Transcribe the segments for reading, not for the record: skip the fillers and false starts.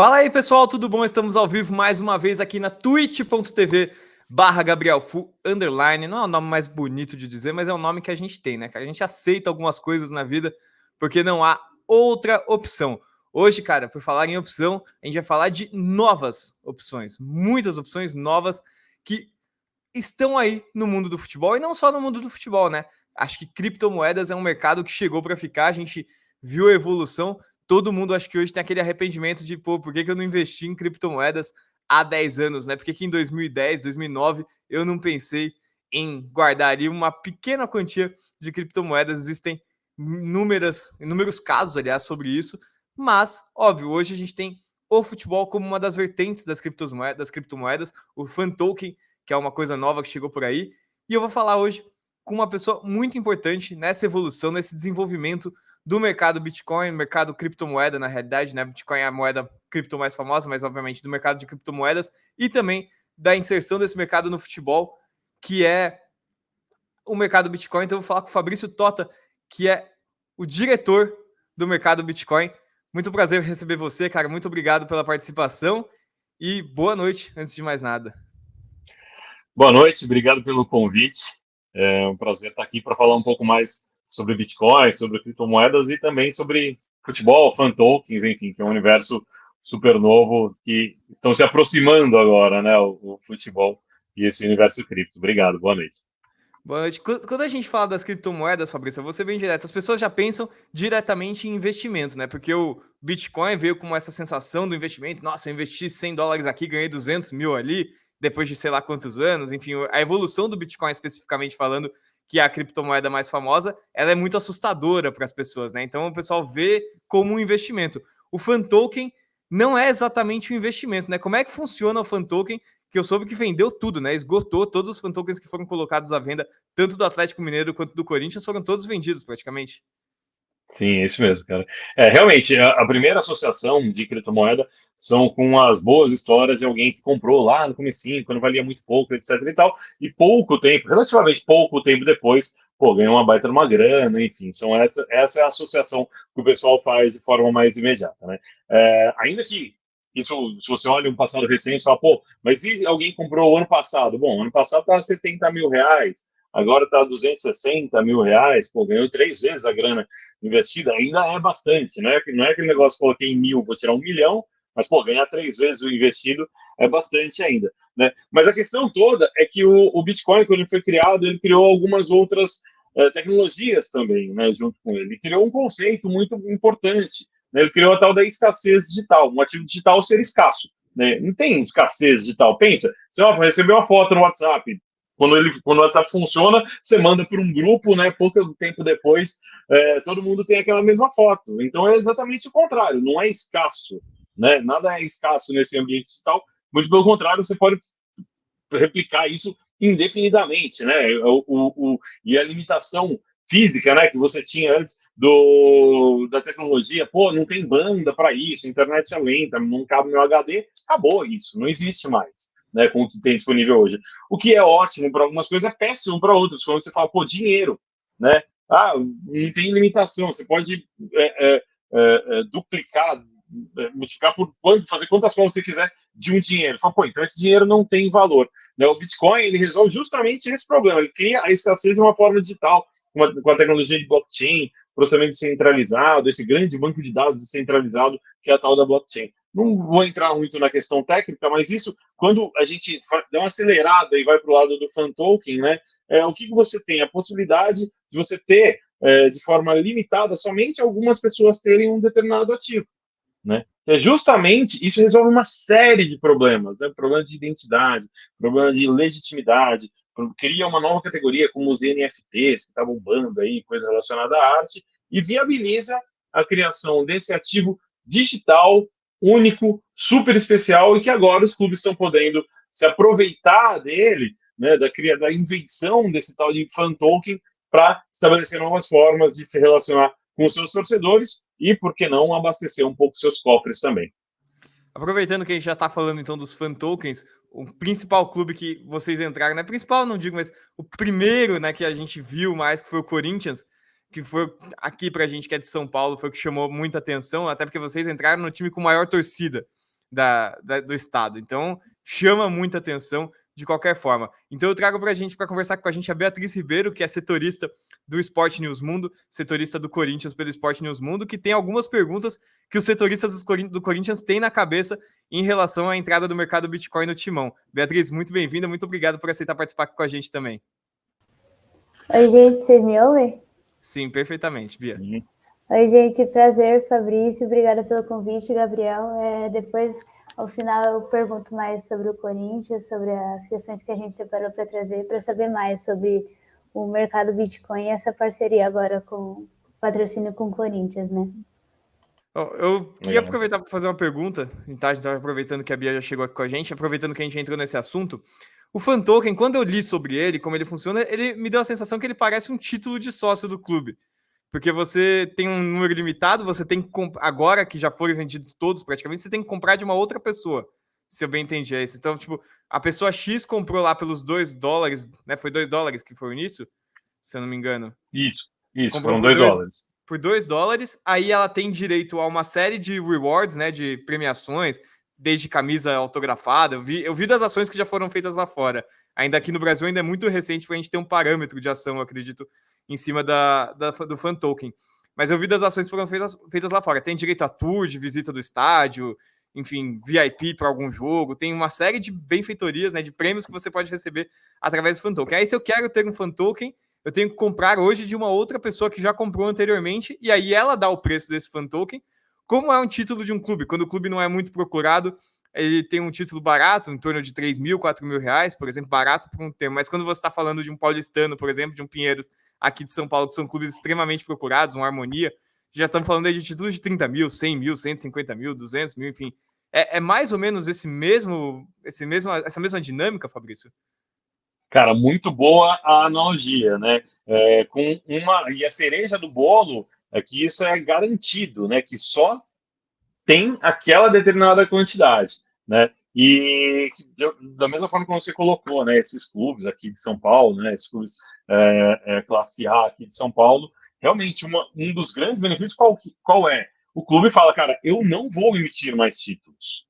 Fala aí, pessoal, tudo bom? Estamos ao vivo mais uma vez aqui na twitch.tv/GabrielFu_. Não é o nome mais bonito de dizer, mas é o nome que a gente tem, né? Que a gente aceita algumas coisas na vida porque não há outra opção. Hoje, cara, por falar em opção, a gente vai falar de novas opções, muitas opções novas que estão aí no mundo do futebol e não só no mundo do futebol, né? Acho que criptomoedas é um mercado que chegou para ficar, a gente viu a evolução. Todo mundo acho que hoje tem aquele arrependimento de, pô, por que eu não investi em criptomoedas há 10 anos, né? Por que em 2010, 2009 eu não pensei em guardar ali uma pequena quantia de criptomoedas? Existem inúmeros casos, aliás, sobre isso, mas, óbvio, hoje a gente tem o futebol como uma das vertentes das criptomoedas, o fan token, que é uma coisa nova que chegou por aí, e eu vou falar hoje com uma pessoa muito importante nessa evolução, nesse desenvolvimento do mercado Bitcoin, mercado criptomoeda, na realidade, né? Bitcoin é a moeda cripto mais famosa, mas obviamente do mercado de criptomoedas e também da inserção desse mercado no futebol, que é o mercado Bitcoin. Então eu vou falar com o Fabrício Tota, que é o diretor do mercado Bitcoin. Muito prazer receber você, cara. Muito obrigado pela participação e boa noite, antes de mais nada. Boa noite, obrigado pelo convite. É um prazer estar aqui para falar um pouco mais sobre Bitcoin, sobre criptomoedas e também sobre futebol, fan tokens, enfim, que é um universo super novo que estão se aproximando agora, né, o futebol e esse universo cripto. Obrigado, boa noite. Boa noite. Quando a gente fala das criptomoedas, Fabrício, eu vou ser bem direto. As pessoas já pensam diretamente em investimentos, né? Porque o Bitcoin veio com essa sensação do investimento. Nossa, eu investi $100 aqui, ganhei 200 mil ali, depois de sei lá quantos anos. Enfim, a evolução do Bitcoin, especificamente falando, que é a criptomoeda mais famosa, ela é muito assustadora para as pessoas, né? Então o pessoal vê como um investimento. O fan token não é exatamente um investimento, né? Como é que funciona o fan token? Que eu soube que vendeu tudo, né? Esgotou todos os fan tokens que foram colocados à venda, tanto do Atlético Mineiro quanto do Corinthians, foram todos vendidos praticamente. Sim, é isso mesmo, cara. Realmente, a primeira associação de criptomoeda são com as boas histórias de alguém que comprou lá no comecinho, quando valia muito pouco, etc e tal, e pouco tempo, relativamente pouco tempo depois, pô, ganhou uma baita numa grana, enfim, essa é a associação que o pessoal faz de forma mais imediata, né? Ainda que isso, se você olha um passado recente, fala, pô, mas e alguém comprou o ano passado? Bom, ano passado estava 70 mil reais, agora está 260 mil reais, pô, ganhou 3 vezes a grana investida, ainda é bastante, né? Não é aquele negócio, coloquei em 1.000, vou tirar 1 milhão, mas, pô, ganhar 3 vezes o investido é bastante ainda, né? Mas a questão toda é que o Bitcoin, quando ele foi criado, ele criou algumas outras tecnologias também, né, junto com ele. Ele criou um conceito muito importante, né? Ele criou a tal da escassez digital, um ativo digital ser escasso, né? Não tem escassez digital. Pensa, você recebeu uma foto no WhatsApp, quando o WhatsApp funciona, você manda para um grupo, né? Pouco tempo depois, todo mundo tem aquela mesma foto. Então é exatamente o contrário, não é escasso, né? Nada é escasso nesse ambiente digital. Muito pelo contrário, você pode replicar isso indefinidamente, né? E a limitação física, né, que você tinha antes da tecnologia, pô, não tem banda para isso, a internet é lenta, não cabe no HD, acabou isso, não existe mais, né, com o que tem disponível hoje. O que é ótimo para algumas coisas é péssimo para outras, quando você fala, pô, dinheiro, né? Ah, não tem limitação, você pode duplicar, multiplicar por quanto, fazer quantas formas você quiser de um dinheiro. Fala, pô, então esse dinheiro não tem valor. Né? O Bitcoin, ele resolve justamente esse problema. Ele cria a escassez de uma forma digital, com a tecnologia de blockchain, processamento descentralizado, esse grande banco de dados descentralizado que é a tal da blockchain. Não vou entrar muito na questão técnica, mas isso, quando a gente dá uma acelerada e vai para o lado do fan token, né, o que você tem? A possibilidade de você ter, de forma limitada, somente algumas pessoas terem um determinado ativo. Né? Justamente isso resolve uma série de problemas, né? Problema de identidade, problema de legitimidade, cria uma nova categoria como os NFTs, que está bombando aí, coisa relacionada à arte, e viabiliza a criação desse ativo digital, único, super especial, e que agora os clubes estão podendo se aproveitar dele, né, da invenção desse tal de fan token, para estabelecer novas formas de se relacionar com seus torcedores e, por que não, abastecer um pouco seus cofres também. Aproveitando que a gente já está falando então dos fan tokens, o principal clube que vocês entraram, né? Principal não digo, mas o primeiro, né, que a gente viu mais, que foi o Corinthians, que foi aqui pra gente que é de São Paulo, foi o que chamou muita atenção, até porque vocês entraram no time com maior torcida. do estado. Então, chama muita atenção de qualquer forma. Então, eu trago para conversar com a gente, a Beatriz Ribeiro, que é setorista do Sport News Mundo, setorista do Corinthians pelo Sport News Mundo, que tem algumas perguntas que os setoristas do Corinthians têm na cabeça em relação à entrada do mercado Bitcoin no Timão. Beatriz, muito bem-vinda, muito obrigado por aceitar participar com a gente também. Oi, gente, vocês me ouvem? Sim, perfeitamente, Bia. Oi, gente, prazer, Fabrício, obrigada pelo convite, Gabriel. Depois, ao final, eu pergunto mais sobre o Corinthians, sobre as questões que a gente separou para trazer, para saber mais sobre o mercado Bitcoin e essa parceria agora com o patrocínio com o Corinthians, né? Eu queria aproveitar para fazer uma pergunta, a gente estava aproveitando que a Bia já chegou aqui com a gente, aproveitando que a gente entrou nesse assunto. O Fan Token, quando eu li sobre ele, como ele funciona, ele me deu a sensação que ele parece um título de sócio do clube. Porque você tem um número limitado, você tem que agora que já foram vendidos todos praticamente, você tem que comprar de uma outra pessoa, se eu bem entendi isso. Então, tipo, a pessoa X comprou lá pelos $2, né? Foi $2 que foi o início, se eu não me engano. Isso, comprou foram $2. Por $2, aí ela tem direito a uma série de rewards, né? De premiações, desde camisa autografada. Eu vi das ações que já foram feitas lá fora. Ainda aqui no Brasil ainda é muito recente para a gente ter um parâmetro de ação, eu acredito, em cima do Fan Token. Mas eu vi das ações que foram feitas lá fora. Tem direito a tour de visita do estádio, enfim, VIP para algum jogo. Tem uma série de benfeitorias, né, de prêmios que você pode receber através do Fan Token. Aí, se eu quero ter um Fan Token, eu tenho que comprar hoje de uma outra pessoa que já comprou anteriormente, e aí ela dá o preço desse Fan Token. Como é um título de um clube, quando o clube não é muito procurado, ele tem um título barato, em torno de 3 mil, 4 mil reais, por exemplo, barato por um tempo. Mas quando você está falando de um paulistano, por exemplo, de um Pinheiros aqui de São Paulo, que são clubes extremamente procurados, uma Harmonia, já estamos falando aí de títulos de 30 mil, 100 mil, 150 mil, 200 mil, enfim. É mais ou menos essa mesma dinâmica, Fabrício? Cara, muito boa a analogia, né? E a cereja do bolo é que isso é garantido, né? Que só tem aquela determinada quantidade, né? E da mesma forma como você colocou, né? Esses clubes aqui de São Paulo, né? Esses clubes classe A aqui de São Paulo, realmente um dos grandes benefícios qual é? O clube fala, cara, eu não vou emitir mais títulos.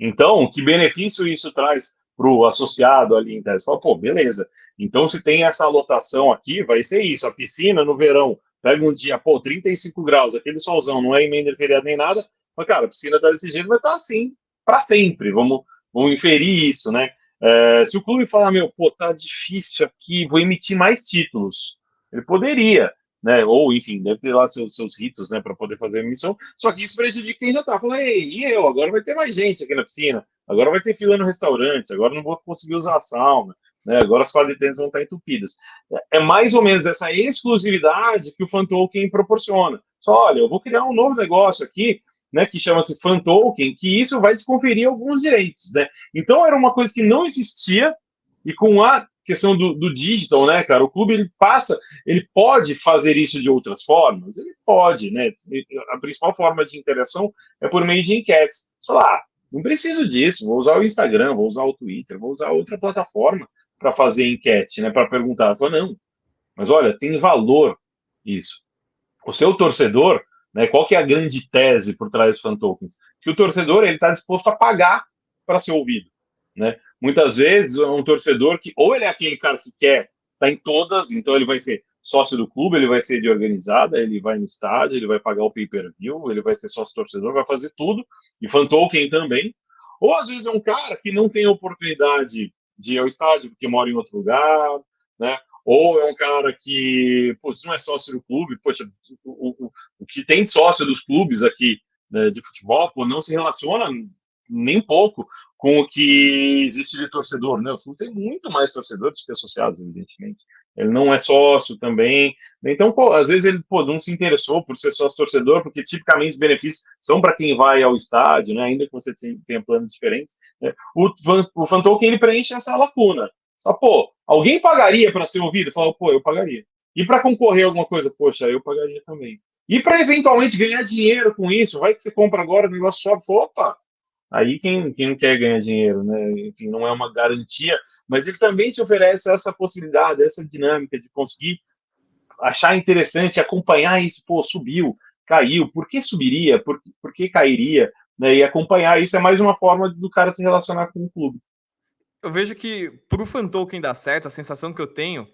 Então, que benefício isso traz para o associado ali em tese? Fala, pô, beleza. Então, se tem essa lotação aqui, vai ser isso. A piscina no verão, pega um dia, 35 graus, aquele solzão, não é emenda de feriado nem nada. Mas, cara, a piscina tá desse jeito, vai estar assim para sempre. Vamos inferir isso, né? Se o clube falar, pô, tá difícil aqui, vou emitir mais títulos. Ele poderia, né? Ou, enfim, deve ter lá seus ritos, né, para poder fazer a emissão. Só que isso prejudica quem já tá. Fala, ei, e eu? Agora vai ter mais gente aqui na piscina. Agora vai ter fila no restaurante. Agora não vou conseguir usar a sauna. Né? Agora as quadras de tênis vão estar entupidas. É mais ou menos essa exclusividade que o Fan Token proporciona. Só, olha, eu vou criar um novo negócio aqui, né, que chama-se Fan Token, que isso vai desconferir alguns direitos, né? Então era uma coisa que não existia, e com a questão do digital, né, cara, o clube ele pode fazer isso de outras formas? Ele pode, né? A principal forma de interação é por meio de enquetes. Só lá, não preciso disso, vou usar o Instagram, vou usar o Twitter, vou usar outra plataforma para fazer enquete, né, para perguntar. Fala, não, mas olha, tem valor isso. O seu torcedor, né, qual que é a grande tese por trás dos fan tokens? Que o torcedor ele está disposto a pagar para ser ouvido, né? Muitas vezes é um torcedor que ou ele é aquele cara que quer estar tá em todas, então ele vai ser sócio do clube, ele vai ser de organizada, ele vai no estádio, ele vai pagar o pay-per-view, ele vai ser sócio torcedor, vai fazer tudo, e fan token também. Ou às vezes é um cara que não tem oportunidade de ir ao estádio porque mora em outro lugar, né? Ou é um cara que, pô, se não é sócio do clube, poxa, o que tem de sócio dos clubes aqui, né, de futebol, pô, não se relaciona nem um pouco com o que existe de torcedor, né? O clube tem muito mais torcedores que associados, evidentemente. Ele não é sócio também. Então, pô, às vezes ele não se interessou por ser sócio torcedor, porque tipicamente os benefícios são para quem vai ao estádio, né? Ainda que você tenha planos diferentes. Né? O Fan Token, ele preenche essa lacuna. Só, pô, alguém pagaria para ser ouvido? Fala, pô, eu pagaria. E para concorrer a alguma coisa? Poxa, eu pagaria também. E para eventualmente ganhar dinheiro com isso? Vai que você compra agora, o negócio sobe, opa! Aí quem não quer ganhar dinheiro, né? Enfim, não é uma garantia, mas ele também te oferece essa possibilidade, essa dinâmica de conseguir achar interessante, acompanhar isso, pô, subiu, caiu, por que subiria, por que cairia, né? E acompanhar isso é mais uma forma do cara se relacionar com o clube. Eu vejo que pro fan token dar certo, a sensação que eu tenho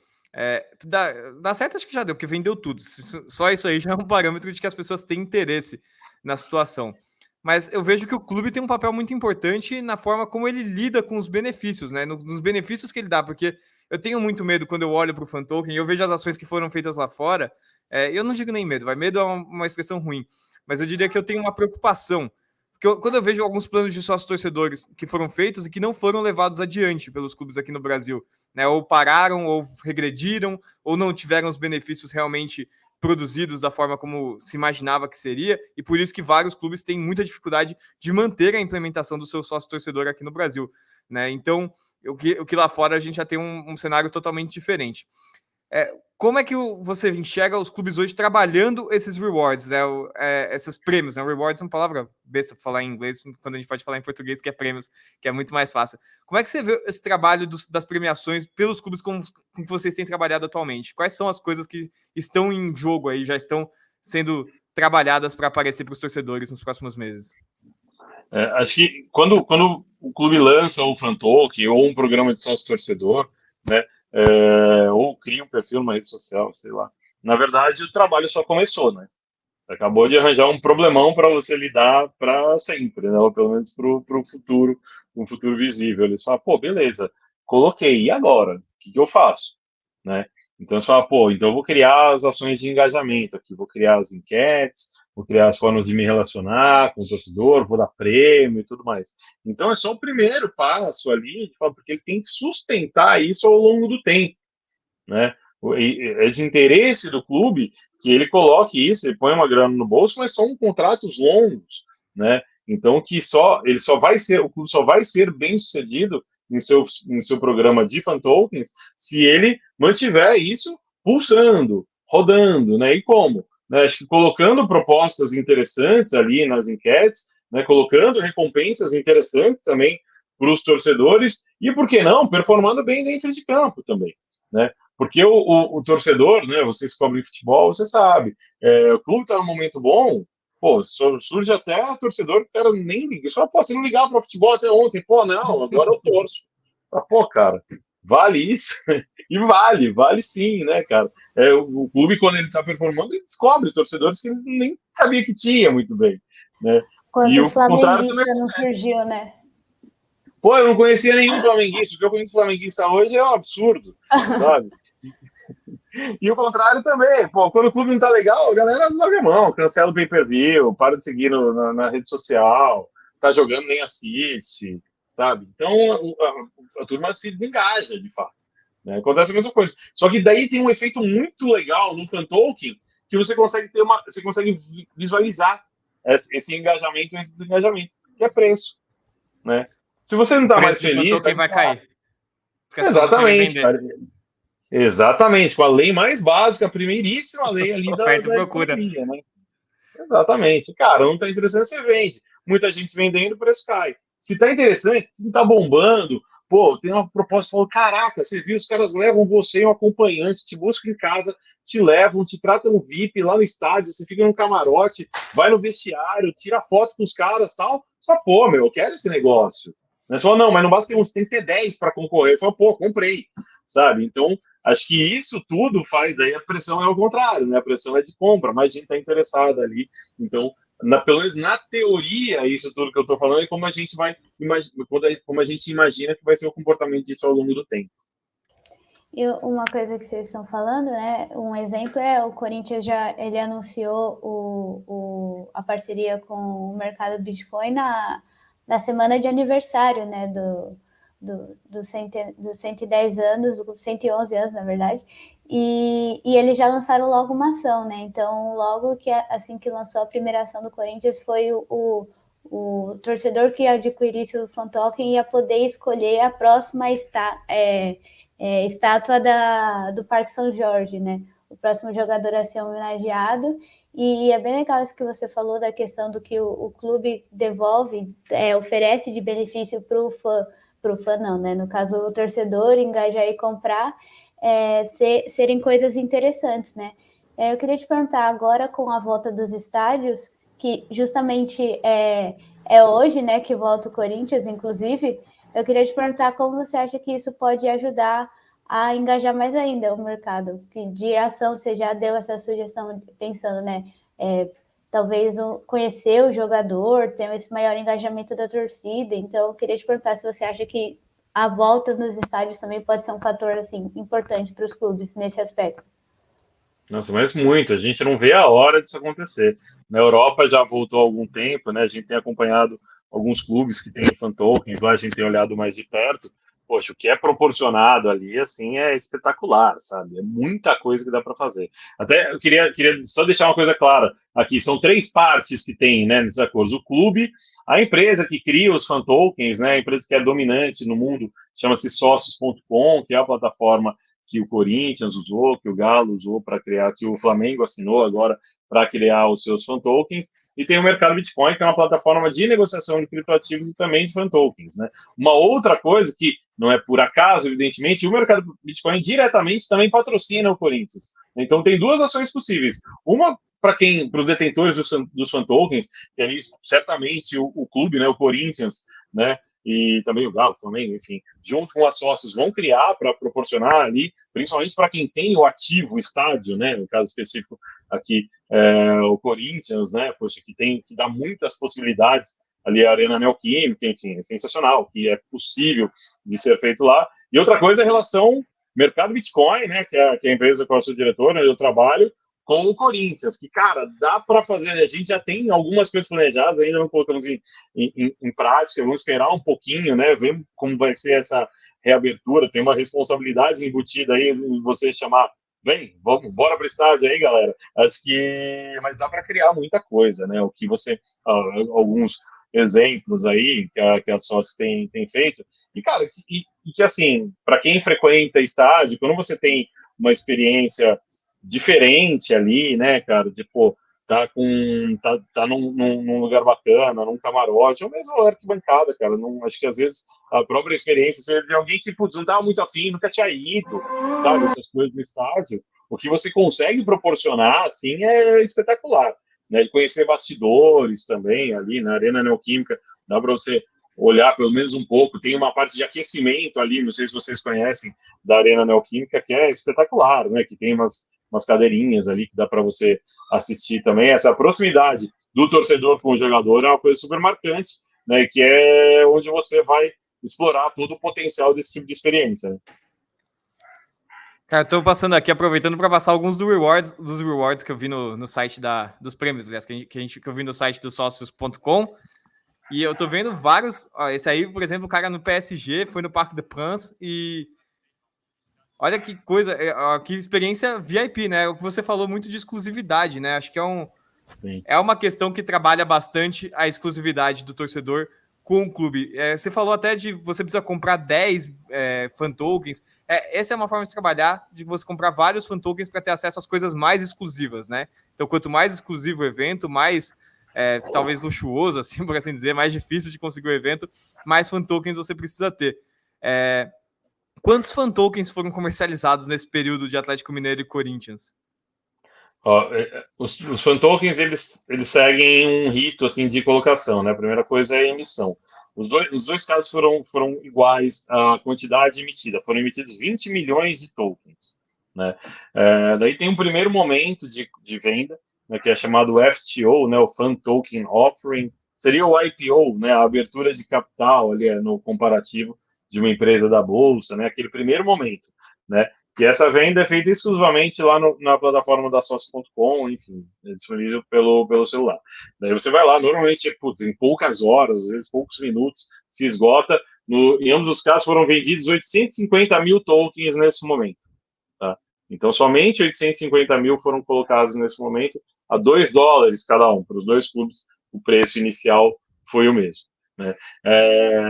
dá certo, acho que já deu, porque vendeu tudo. Só isso aí já é um parâmetro de que as pessoas têm interesse na situação. Mas eu vejo que o clube tem um papel muito importante na forma como ele lida com os benefícios, né? Nos benefícios que ele dá, porque eu tenho muito medo quando eu olho para o fan token e eu vejo as ações que foram feitas lá fora. Eu não digo nem medo, medo é uma expressão ruim, mas eu diria que eu tenho uma preocupação. Porque quando eu vejo alguns planos de sócios torcedores que foram feitos e que não foram levados adiante pelos clubes aqui no Brasil, né? Ou pararam, ou regrediram, ou não tiveram os benefícios realmente produzidos da forma como se imaginava que seria, e por isso que vários clubes têm muita dificuldade de manter a implementação do seu sócio torcedor aqui no Brasil, né? Então, o que lá fora a gente já tem um cenário totalmente diferente. Como é que você enxerga os clubes hoje trabalhando esses rewards, né? Esses prêmios, né? Rewards é uma palavra besta para falar em inglês, quando a gente pode falar em português, que é prêmios, que é muito mais fácil. Como é que você vê esse trabalho das premiações pelos clubes com que vocês têm trabalhado atualmente? Quais são as coisas que estão em jogo aí, já estão sendo trabalhadas para aparecer para os torcedores nos próximos meses? Acho que quando o clube lança o fan token ou um programa de sócio torcedor, né? Ou cria um perfil numa rede social, sei lá. Na verdade, o trabalho só começou, né? Você acabou de arranjar um problemão para você lidar para sempre, né? Ou pelo menos para o futuro, um futuro visível. Eles falam, pô, beleza, coloquei, e agora? O que eu faço? Né? Então você fala, pô, então eu vou criar as ações de engajamento aqui, vou criar as enquetes, vou criar as formas de me relacionar com o torcedor, vou dar prêmio e tudo mais. Então é só o primeiro passo ali, porque ele tem que sustentar isso ao longo do tempo, né? É de interesse do clube que ele coloque isso, ele põe uma grana no bolso, mas são contratos longos, né? Então o clube só vai ser bem sucedido em seu programa de fan tokens se ele mantiver isso pulsando, rodando, né? E como? Né? Acho que colocando propostas interessantes ali nas enquetes, né? Colocando recompensas interessantes também para os torcedores e, por que não, performando bem dentro de campo também, né? Porque o torcedor, né, vocês que cobrem futebol, você sabe, o clube está num momento bom, pô, surge até torcedor que o cara nem liga, só, pô, você não ligava para futebol até ontem, pô, não, agora eu torço. Pô, cara, vale isso? E vale sim, né, cara? O clube, quando ele está performando, ele descobre torcedores que ele nem sabia que tinha muito bem, né? Quando E o o contrário também flamenguista não acontece. surgiu, né? Pô, eu não conhecia nenhum flamenguista, o que eu conheço flamenguista hoje é um absurdo, sabe? E o contrário também. Pô, quando o clube não tá legal, a galera larga a mão, cancela o pay-per-view, para de seguir na rede social, tá jogando, nem assiste, sabe? Então a turma se desengaja, de fato. Né? Acontece a mesma coisa. Só que daí tem um efeito muito legal no fan token que você consegue você consegue visualizar esse engajamento, esse desengajamento, que é preço, né? Se você não O tá mais preço do fan feliz, token vai cair, porque as pessoas vão querer exatamente, vender. cara. Exatamente, com a lei mais básica, a primeiríssima lei ali Oferta e da procura. economia, né? Exatamente. Cara, não está interessante, você vende. Muita gente vendendo, o preço cai. Se está interessante, se está bombando, pô, tem uma proposta, falou, caraca, você viu, os caras levam você e um acompanhante, te buscam em casa, te levam, te tratam VIP lá no estádio, você fica no camarote, vai no vestiário, tira foto com os caras tal. Só, pô, meu, eu quero esse negócio. Não é só, não, mas não basta ter uns, tem que ter 10 para concorrer. Fala, pô, comprei, sabe? Então, acho que isso tudo faz, daí a pressão é o contrário, né? A pressão é de compra, mais gente está interessada ali. Então, pelo menos na teoria, isso tudo que eu estou falando é como a gente vai como a gente imagina que vai ser o comportamento disso ao longo do tempo. E uma coisa que vocês estão falando, né? Um exemplo é o Corinthians ele anunciou a parceria com o mercado Bitcoin na semana de aniversário, né? Do 110 anos, do 111 anos, na verdade, e eles já lançaram logo uma ação, né? Então, logo que assim que lançou a primeira ação do Corinthians, foi o torcedor que adquirisse o fan token ia poder escolher a próxima estátua do Parque São Jorge, né? O próximo jogador a ser homenageado. E é bem legal isso que você falou da questão do que o clube devolve, oferece de benefício para o fã não, né? No caso, o torcedor engajar e comprar, serem coisas interessantes, né? Eu queria te perguntar agora, com a volta dos estádios, que justamente é hoje, né, que volta o Corinthians, inclusive. Eu queria te perguntar como você acha que isso pode ajudar a engajar mais ainda o mercado. Que de ação você já deu essa sugestão, pensando, né? Talvez conhecer o jogador, ter esse maior engajamento da torcida. Então, eu queria te perguntar se você acha que a volta nos estádios também pode ser um fator assim importante para os clubes nesse aspecto. Nossa, mas muito, a gente não vê a hora disso acontecer. Na Europa já voltou há algum tempo, né? A gente tem acompanhado alguns clubes que têm fan tokens, lá a gente tem olhado mais de perto. Poxa, o que é proporcionado ali, assim, é espetacular, sabe? É muita coisa que dá para fazer. Até eu queria só deixar uma coisa clara aqui: são três partes que tem, né, nesses acordos: o clube, a empresa que cria os fan tokens, né, a empresa que é dominante no mundo, chama-se sócios.com, que é a plataforma que o Corinthians usou, que o Galo usou para criar, que o Flamengo assinou agora para criar os seus fan tokens, e tem o mercado Bitcoin, que é uma plataforma de negociação de criptoativos e também de fan tokens, né? Uma outra coisa que não é por acaso, evidentemente, o mercado Bitcoin diretamente também patrocina o Corinthians. Então tem duas ações possíveis. Uma para os detentores dos fan tokens, que ali certamente o clube, né, o Corinthians, né, e também o Galo, o Flamengo, enfim, junto com as sócios, vão criar para proporcionar ali, principalmente para quem tem o ativo, o estádio, né, no caso específico aqui, o Corinthians, né, poxa, que dá muitas possibilidades ali, a Arena Neoquímica, enfim, é sensacional, que é possível de ser feito lá. E outra coisa é a relação mercado Bitcoin, né, que é a empresa com a sua diretora, eu trabalho, com o Corinthians, que, cara, dá para fazer, a gente já tem algumas coisas planejadas, ainda não colocamos em prática, vamos esperar um pouquinho, né, ver como vai ser essa reabertura, tem uma responsabilidade embutida aí, você chamar, vem, vamos, bora para o estádio aí, galera, acho que, mas dá para criar muita coisa, né, o que você, alguns exemplos aí que a sócia tem feito, e, cara, que assim, para quem frequenta estádio, quando você tem uma experiência diferente ali, né, cara? Tipo, tá num lugar bacana, num camarote, ou mesmo arquibancada, cara. Não, acho que às vezes a própria experiência de alguém que, putz, não tava muito afim, nunca tinha ido, sabe? Essas coisas no estádio. O que você consegue proporcionar, assim, é espetacular. Né? E conhecer bastidores também ali na Arena Neoquímica, dá para você olhar pelo menos um pouco. Tem uma parte de aquecimento ali, não sei se vocês conhecem, da Arena Neoquímica, que é espetacular, né? Que tem umas cadeirinhas ali que dá para você assistir também. Essa proximidade do torcedor com o jogador é uma coisa super marcante, né? Que é onde você vai explorar todo o potencial desse tipo de experiência. Né? Cara, tô passando aqui, aproveitando para passar alguns dos rewards que eu vi no site dos prêmios, aliás, que eu vi no site do sócios.com. E eu tô vendo vários. Ó, esse aí, por exemplo, o cara no PSG foi no Parque de France e olha que coisa, que experiência VIP, né? O que você falou muito de exclusividade, né? Acho que é uma questão que trabalha bastante a exclusividade do torcedor com o clube. Você falou até de você precisa comprar 10 fan tokens. Essa é uma forma de trabalhar, de você comprar vários fan tokens para ter acesso às coisas mais exclusivas, né? Então, quanto mais exclusivo o evento, mais talvez luxuoso, assim, por assim dizer, mais difícil de conseguir o evento, mais fan tokens você precisa ter. Quantos fan tokens foram comercializados nesse período de Atlético Mineiro e Corinthians? Os fan tokens, eles seguem um rito assim, de colocação, né? A primeira coisa é a emissão. Os dois casos foram iguais à quantidade emitida. Foram emitidos 20 milhões de tokens. Né? Daí tem um primeiro momento de venda, né, que é chamado FTO, né, o Fan Token Offering. Seria o IPO, né, a abertura de capital ali no comparativo de uma empresa da Bolsa, né, aquele primeiro momento. Né? Que essa venda é feita exclusivamente lá na plataforma da Sócio.com, enfim, é disponível pelo celular. Daí você vai lá, normalmente, putz, em poucas horas, às vezes poucos minutos, se esgota. Em ambos os casos foram vendidos 850 mil tokens nesse momento. Tá? Então, somente 850 mil foram colocados nesse momento a $2 cada um. Para os dois clubes, o preço inicial foi o mesmo. Né?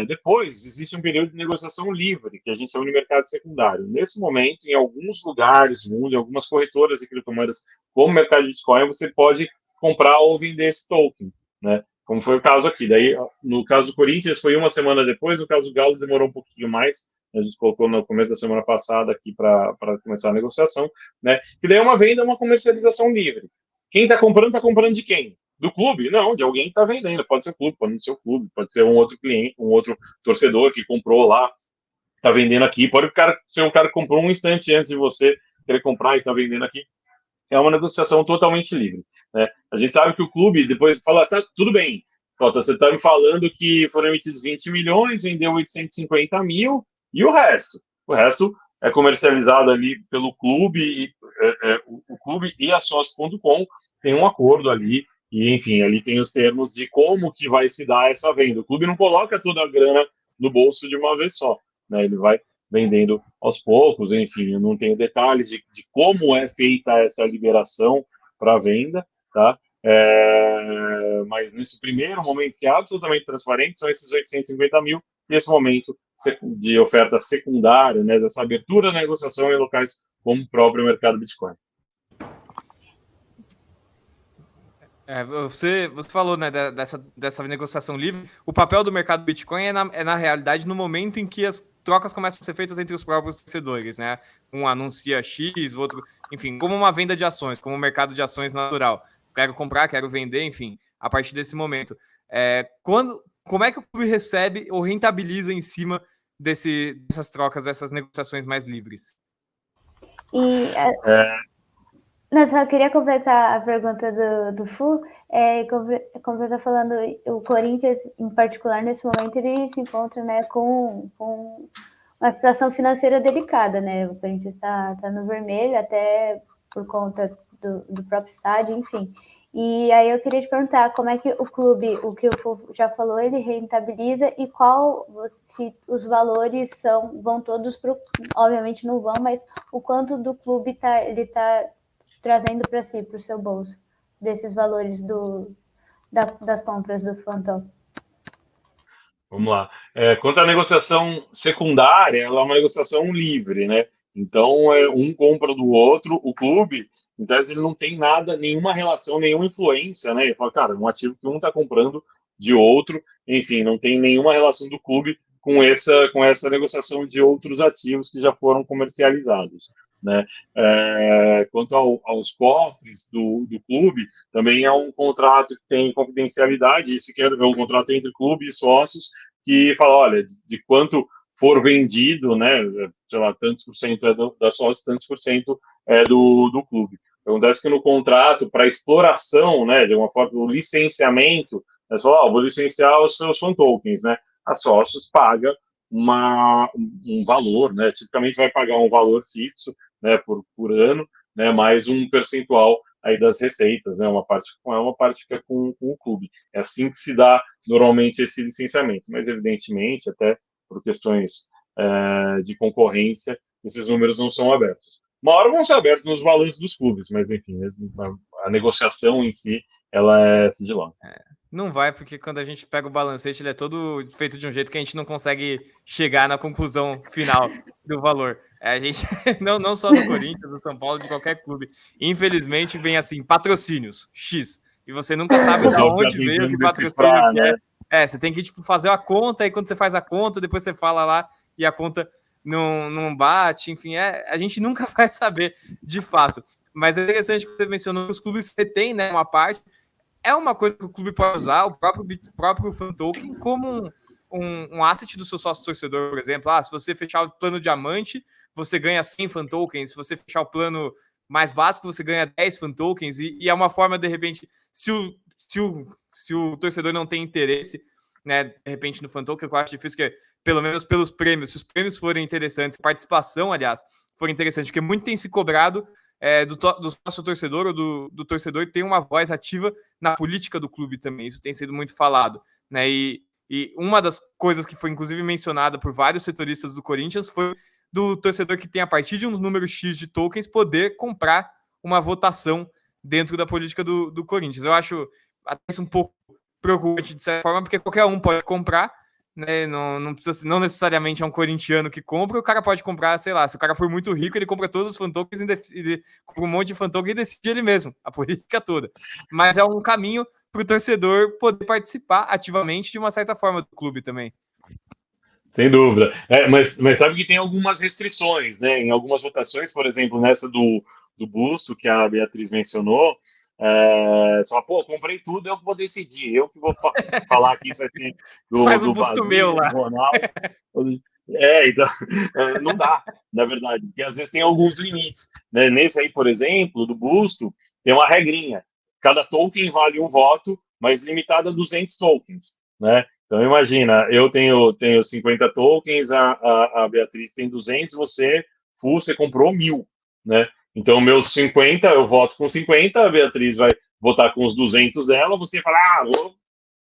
Depois, existe um período de negociação livre, que a gente chama de mercado secundário. Nesse momento, em alguns lugares do mundo, em algumas corretoras de criptomoedas, como o mercado de Bitcoin, você pode comprar ou vender esse token, né? Como foi o caso aqui. Daí, no caso do Corinthians, foi uma semana depois, no caso do Galo, demorou um pouquinho mais. A gente colocou no começo da semana passada aqui para começar a negociação, né? Que daí é uma venda, uma comercialização livre. Quem está comprando de quem? do clube? Não, de alguém que está vendendo. Pode ser o clube, pode não ser o clube, pode ser um outro cliente, um outro torcedor que comprou lá, está vendendo aqui. Pode ser um cara que comprou um instante antes de você querer comprar e está vendendo aqui. É uma negociação totalmente livre, né? A gente sabe que o clube depois fala, tá, tudo bem, você está me falando que foram emitidos 20 milhões, vendeu 850 mil, e o resto? O resto é comercializado ali pelo clube, o clube e a sócio.com tem um acordo ali, e enfim, ali tem os termos de como que vai se dar essa venda. O clube não coloca toda a grana no bolso de uma vez só, né? Ele vai vendendo aos poucos, enfim, eu não tenho detalhes de como é feita essa liberação para venda, tá? Mas nesse primeiro momento, que é absolutamente transparente, são esses 850 mil, e esse momento de oferta secundária, né, dessa abertura da negociação em locais como o próprio mercado Bitcoin. Você falou, né, dessa negociação livre. O papel do mercado Bitcoin é na realidade, no momento em que as trocas começam a ser feitas entre os próprios torcedores, né? Um anuncia X, o outro... Enfim, como uma venda de ações, como um mercado de ações natural. Quero comprar, quero vender, enfim, a partir desse momento. Como é que o clube recebe ou rentabiliza em cima dessas trocas, dessas negociações mais livres? Não, só queria completar a pergunta do Fu, completar falando, o Corinthians, em particular, nesse momento, ele se encontra, né, com uma situação financeira delicada, né? O Corinthians está no vermelho, até por conta do próprio estádio, enfim. E aí eu queria te perguntar como é que o clube, o que o Fu já falou, ele rentabiliza e se os valores vão todos para o... Obviamente não vão, mas o quanto do clube ele está trazendo para si, para o seu bolso, desses valores das compras do Phantom. Vamos lá. Quanto à negociação secundária, ela é uma negociação livre, né? Então, um compra do outro, o clube, em tese, ele não tem nada, nenhuma relação, nenhuma influência, né? Ele fala, cara, um ativo que um está comprando de outro, enfim, não tem nenhuma relação do clube com essa negociação de outros ativos que já foram comercializados, né? Quanto aos cofres do clube, também é um contrato que tem confidencialidade, isso que é um contrato entre clube e sócios, que fala, olha, de quanto for vendido, né, sei lá, tantos por cento da sócio, tantos por cento do clube. Acontece que no contrato, para exploração, né, de uma forma, do licenciamento, é só, vou licenciar os seus fan tokens, né, a sócios paga um valor, né, tipicamente vai pagar um valor fixo, né, por ano, né, mais um percentual aí das receitas, né, uma parte fica com o clube. É assim que se dá normalmente esse licenciamento, mas evidentemente, até por questões de concorrência, esses números não são abertos. Uma hora vão ser abertos nos balanços dos clubes, mas enfim, a negociação em si, ela é sigilosa. Não vai, porque quando a gente pega o balancete, ele é todo feito de um jeito que a gente não consegue chegar na conclusão final do valor. A gente, não só do Corinthians, do São Paulo, de qualquer clube. Infelizmente, vem assim, patrocínios, X. E você nunca sabe de onde veio, que patrocínio que é. Né? Você tem que fazer a conta, e quando você faz a conta, depois você fala lá e a conta não bate. Enfim, a gente nunca vai saber de fato. Mas é interessante que você mencionou que os clubes retêm, né, uma parte. É uma coisa que o clube pode usar, o próprio fan token, como um asset do seu sócio torcedor, por exemplo. Se você fechar o plano diamante, você ganha 100 fan tokens. Se você fechar o plano mais básico, você ganha 10 fan tokens. E é uma forma, de repente, se o torcedor não tem interesse, né, de repente, no fan token, que eu acho difícil, que pelo menos pelos prêmios, se os prêmios forem interessantes, participação, aliás, for interessante, porque muito tem se cobrado do sócio torcedor ou do torcedor ter uma voz ativa na política do clube também. Isso tem sido muito falado, né? E uma das coisas que foi inclusive mencionada por vários setoristas do Corinthians foi do torcedor que tem, a partir de um número X de tokens, poder comprar uma votação dentro da política do Corinthians. Eu acho até isso um pouco preocupante de certa forma, porque qualquer um pode comprar, né? Não necessariamente é um corintiano que compra, o cara pode comprar, sei lá, se o cara for muito rico, ele compra todos os fan tokens e compra um monte de fan token e decide ele mesmo, a política toda. Mas é um caminho para o torcedor poder participar ativamente de uma certa forma do clube também. Sem dúvida. Mas sabe que tem algumas restrições, né? Em algumas votações, por exemplo, nessa do busto que a Beatriz mencionou, Só, pô, comprei tudo, eu que vou decidir, eu que vou falar que isso vai ser Faz um do busto meu Basílio, do lá. Ronaldo. Então, não dá, na verdade, porque às vezes tem alguns limites. Né? Nesse aí, por exemplo, do busto, tem uma regrinha. Cada token vale um voto, mas limitado a 200 tokens. Né? Então, imagina, eu tenho 50 tokens, a Beatriz tem 200, você comprou 1.000. Né? Então, meus 50, eu voto com 50, a Beatriz vai votar com os 200 dela, você fala, vou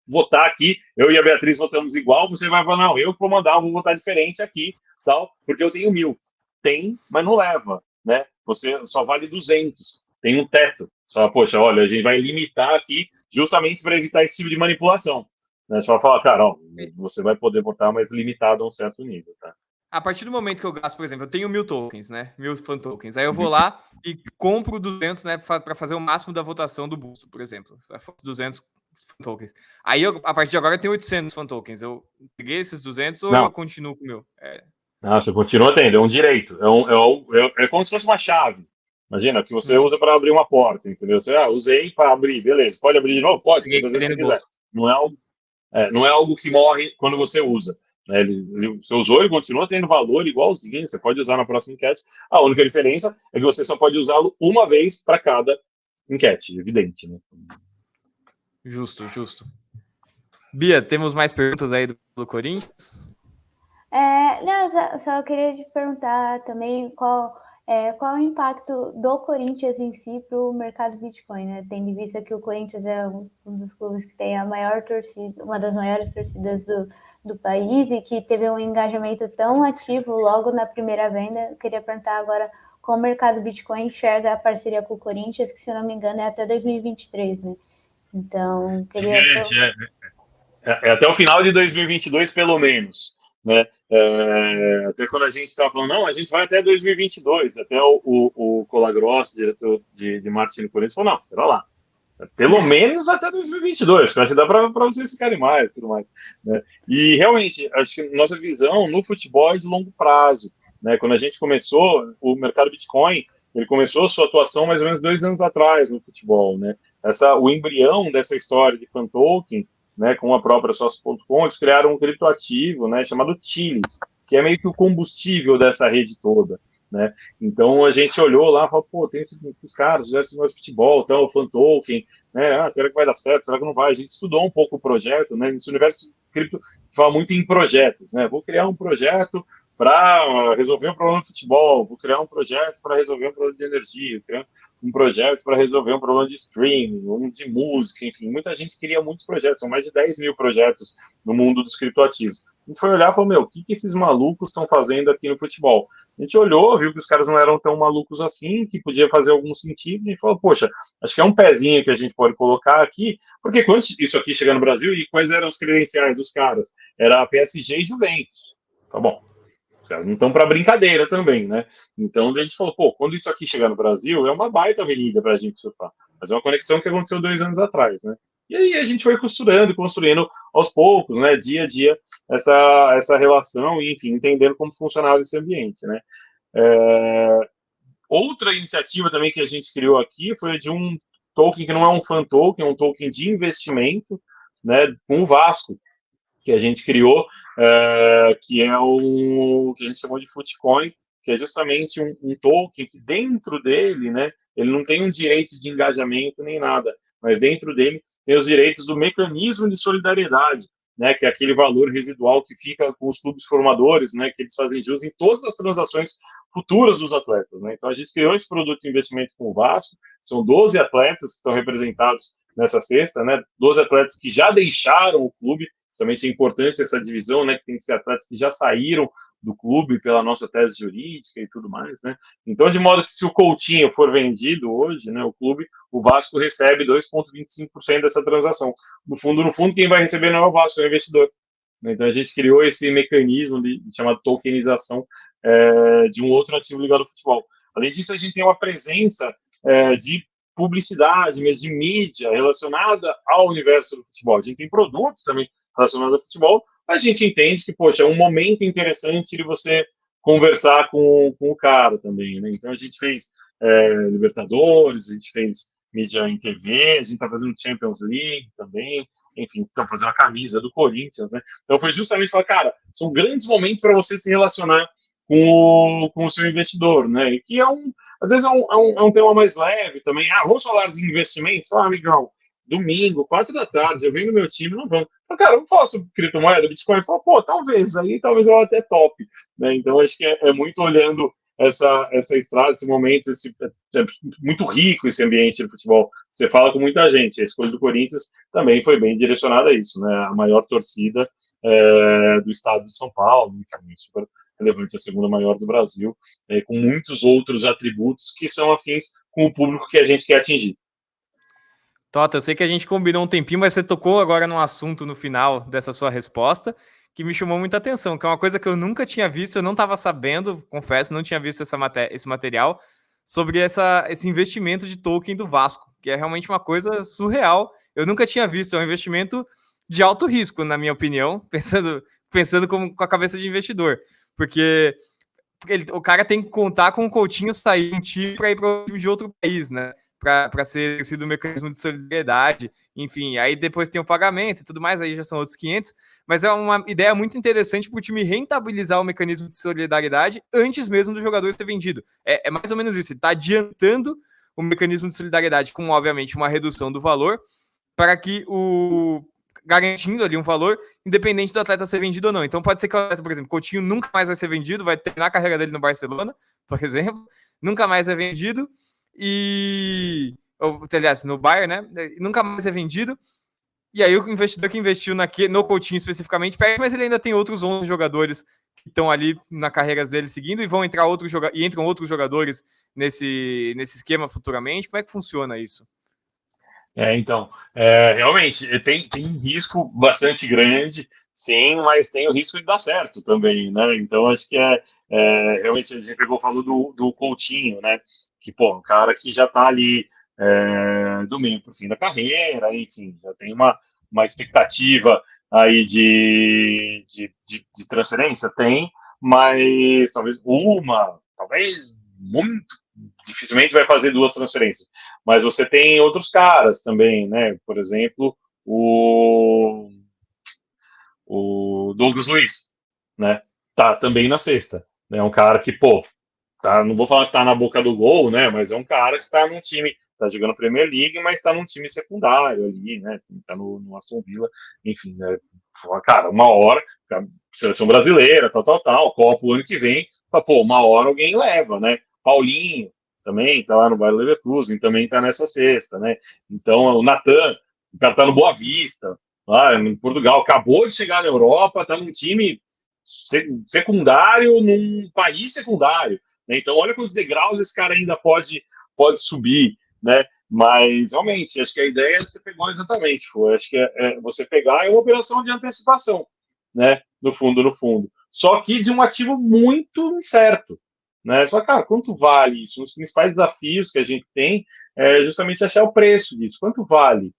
votar aqui, eu e a Beatriz votamos igual, você vai falar, não, eu que vou mandar, eu vou votar diferente aqui, tal, porque eu tenho 1.000. Tem, mas não leva, né? Você só vale 200, tem um teto. Só, poxa, olha, a gente vai limitar aqui justamente para evitar esse tipo de manipulação. Né? Só falar, cara, ó, você vai poder votar, mas limitado a um certo nível, tá? A partir do momento que eu gasto, por exemplo, eu tenho 1.000 tokens, né? 1.000 fan tokens. Aí eu vou lá e compro 200, né? Para fazer o máximo da votação do busto, por exemplo. 200 fan tokens. Aí, a partir de agora, eu tenho 800 fan tokens. Eu peguei esses 200 ou eu continuo com o meu? Não, você continua tendo, é um direito. É como se fosse uma chave. Imagina, que você usa para abrir uma porta, entendeu? Você, usei para abrir, beleza. Pode abrir de novo? Pode, quantas vezes você quiser. Não é algo que morre quando você usa. Né? Você usou, ele continua tendo valor igualzinho, você pode usar na próxima enquete. A única diferença é que você só pode usá-lo uma vez para cada enquete, evidente. Né? Justo. Bia, temos mais perguntas aí do Corinthians? Não, só queria te perguntar também qual o impacto do Corinthians em si para o mercado Bitcoin, né? Tendo em vista que o Corinthians é um dos clubes que tem a maior torcida, uma das maiores torcidas do país e que teve um engajamento tão ativo logo na primeira venda. Eu queria perguntar agora como o mercado Bitcoin enxerga a parceria com o Corinthians, que se eu não me engano é até 2023, né? Então, queria... É até o final de 2022, pelo menos. Né? Até quando a gente estava falando, não, a gente vai até 2022, até o Colagrosso, diretor de marketing do Corinthians, falou, não, espera lá, pelo menos até 2022, que eu acho que dá para vocês ficarem mais, tudo mais. Né? E realmente, acho que nossa visão no futebol é de longo prazo. Né? Quando a gente começou, o mercado Bitcoin, ele começou sua atuação mais ou menos 2 anos atrás no futebol. Né? O embrião dessa história de fan token, né, com a própria Sócio.com, eles criaram um criptoativo, né, chamado Chilis, que é meio que o combustível dessa rede toda. Né? Então a gente olhou lá e falou, pô, tem esses caras, já esse de futebol, então, o fan token, né? Será que vai dar certo? Será que não vai? A gente estudou um pouco o projeto, né? Nesse universo cripto fala muito em projetos, né? Vou criar um projeto para resolver um problema de futebol, vou criar um projeto para resolver um problema de energia, vou criar um projeto para resolver um problema de streaming, um de música, enfim, muita gente queria muitos projetos, são mais de 10 mil projetos no mundo dos criptoativos. A gente foi olhar e falou, o que esses malucos estão fazendo aqui no futebol? A gente olhou, viu que os caras não eram tão malucos assim, que podia fazer algum sentido, e falou, poxa, acho que é um pezinho que a gente pode colocar aqui, porque quando isso aqui chega no Brasil, e quais eram os credenciais dos caras? Era a PSG e Juventus. Tá bom. Os caras não estão para brincadeira também, né? Então a gente falou, quando isso aqui chegar no Brasil, é uma baita avenida para a gente surfar. Mas é uma conexão que aconteceu 2 anos atrás, né? E aí a gente foi costurando, construindo aos poucos, né? Dia a dia, essa relação e, enfim, entendendo como funcionava esse ambiente, né? Outra iniciativa também que a gente criou aqui foi de um token que não é um fan token, é um token de investimento, né? Com o Vasco, que a gente criou, que é o que a gente chamou de Footcoin, que é justamente um token que dentro dele, né, ele não tem um direito de engajamento nem nada, mas dentro dele tem os direitos do mecanismo de solidariedade, né, que é aquele valor residual que fica com os clubes formadores, né, que eles fazem jus em todas as transações futuras dos atletas. Né? Então a gente criou esse produto de investimento com o Vasco, são 12 atletas que estão representados nessa cesta, né, 12 atletas que já deixaram o clube. Justamente é importante essa divisão, né, que tem que ser atletas que já saíram do clube pela nossa tese jurídica e tudo mais, né? Então, de modo que se o Coutinho for vendido hoje, né, o Vasco recebe 2,25% dessa transação. No fundo, quem vai receber não é o Vasco, é o investidor. Então, a gente criou esse mecanismo chamado tokenização de um outro ativo ligado ao futebol. Além disso, a gente tem uma presença de publicidade, mas de mídia relacionada ao universo do futebol. A gente tem produtos também relacionados ao futebol. A gente entende que, poxa, é um momento interessante de você conversar com o cara também, né? Então a gente fez Libertadores, a gente fez mídia em TV, a gente está fazendo Champions League também, enfim, estamos fazendo a camisa do Corinthians, né? Então foi justamente falar, cara, são grandes momentos para você se relacionar com o seu investidor, né? E que às vezes é um tema mais leve também. Ah, vamos falar dos investimentos? Ah, amigão, domingo, 4 da tarde, eu venho no meu time, não vamos. Mas, cara, vamos falar sobre criptomoeda, Bitcoin? Fala, pô, talvez eu até top, né? Então acho que é muito olhando essa estrada, esse momento, é muito rico esse ambiente de futebol. Você fala com muita gente. A escolha do Corinthians também foi bem direcionada a isso, né? A maior torcida do estado de São Paulo, enfim, super relevante, a segunda maior do Brasil, com muitos outros atributos que são afins com o público que a gente quer atingir. Tota, eu sei que a gente combinou um tempinho, mas você tocou agora num assunto no final dessa sua resposta que me chamou muita atenção, que é uma coisa que eu nunca tinha visto, eu não estava sabendo, confesso, não tinha visto esse material, sobre esse investimento de token do Vasco, que é realmente uma coisa surreal. Eu nunca tinha visto, é um investimento de alto risco, na minha opinião, pensando com a cabeça de investidor, porque o cara tem que contar com o Coutinho sair um time para ir para um time de outro país, né? Para ser sido um mecanismo de solidariedade, enfim, aí depois tem o pagamento e tudo mais, aí já são outros 500, mas é uma ideia muito interessante para o time rentabilizar o mecanismo de solidariedade antes mesmo do jogador ter vendido. É mais ou menos isso, ele está adiantando o mecanismo de solidariedade com, obviamente, uma redução do valor, para que garantindo ali um valor, independente do atleta ser vendido ou não. Então pode ser que o atleta, por exemplo, Coutinho nunca mais vai ser vendido, vai terminar a carreira dele no Barcelona, por exemplo, nunca mais é vendido, aliás, no Bayern, né? Nunca mais é vendido. E aí o investidor que investiu no Coutinho especificamente perde, mas ele ainda tem outros 11 jogadores que estão ali na carreira dele seguindo e entram outros jogadores nesse esquema futuramente. Como é que funciona isso? Então, realmente, tem um risco bastante grande, sim, mas tem o risco de dar certo também, né? Então, acho que realmente, a gente falou do Coutinho, né? Que, pô, um cara que já tá ali do meio pro fim da carreira, enfim, já tem uma expectativa aí de transferência, tem, mas talvez muito dificilmente vai fazer 2 transferências. Mas você tem outros caras também, né? Por exemplo, o Douglas Luiz, né? Tá também na sexta. É um cara que, pô, não vou falar que tá na boca do gol, né? Mas é um cara que tá num time, tá jogando Premier League, mas tá num time secundário ali, né? Tá no Aston Villa, enfim, né? Cara, uma hora, seleção brasileira, tal, Copa o ano que vem, pô, uma hora alguém leva, né? Paulinho também tá lá no Bayer Leverkusen, também tá nessa sexta, né? Então, o Natan, o cara tá no Boa Vista, lá em Portugal, acabou de chegar na Europa, tá num time secundário, num país secundário, né? Então, olha quantos degraus esse cara ainda pode subir, né? Mas, realmente, acho que a ideia que você pegou exatamente, acho que você pegar uma operação de antecipação, né? No fundo. Só que de um ativo muito incerto, né? Só, cara, quanto vale isso? Um dos principais desafios que a gente tem é justamente achar o preço disso. Quanto vale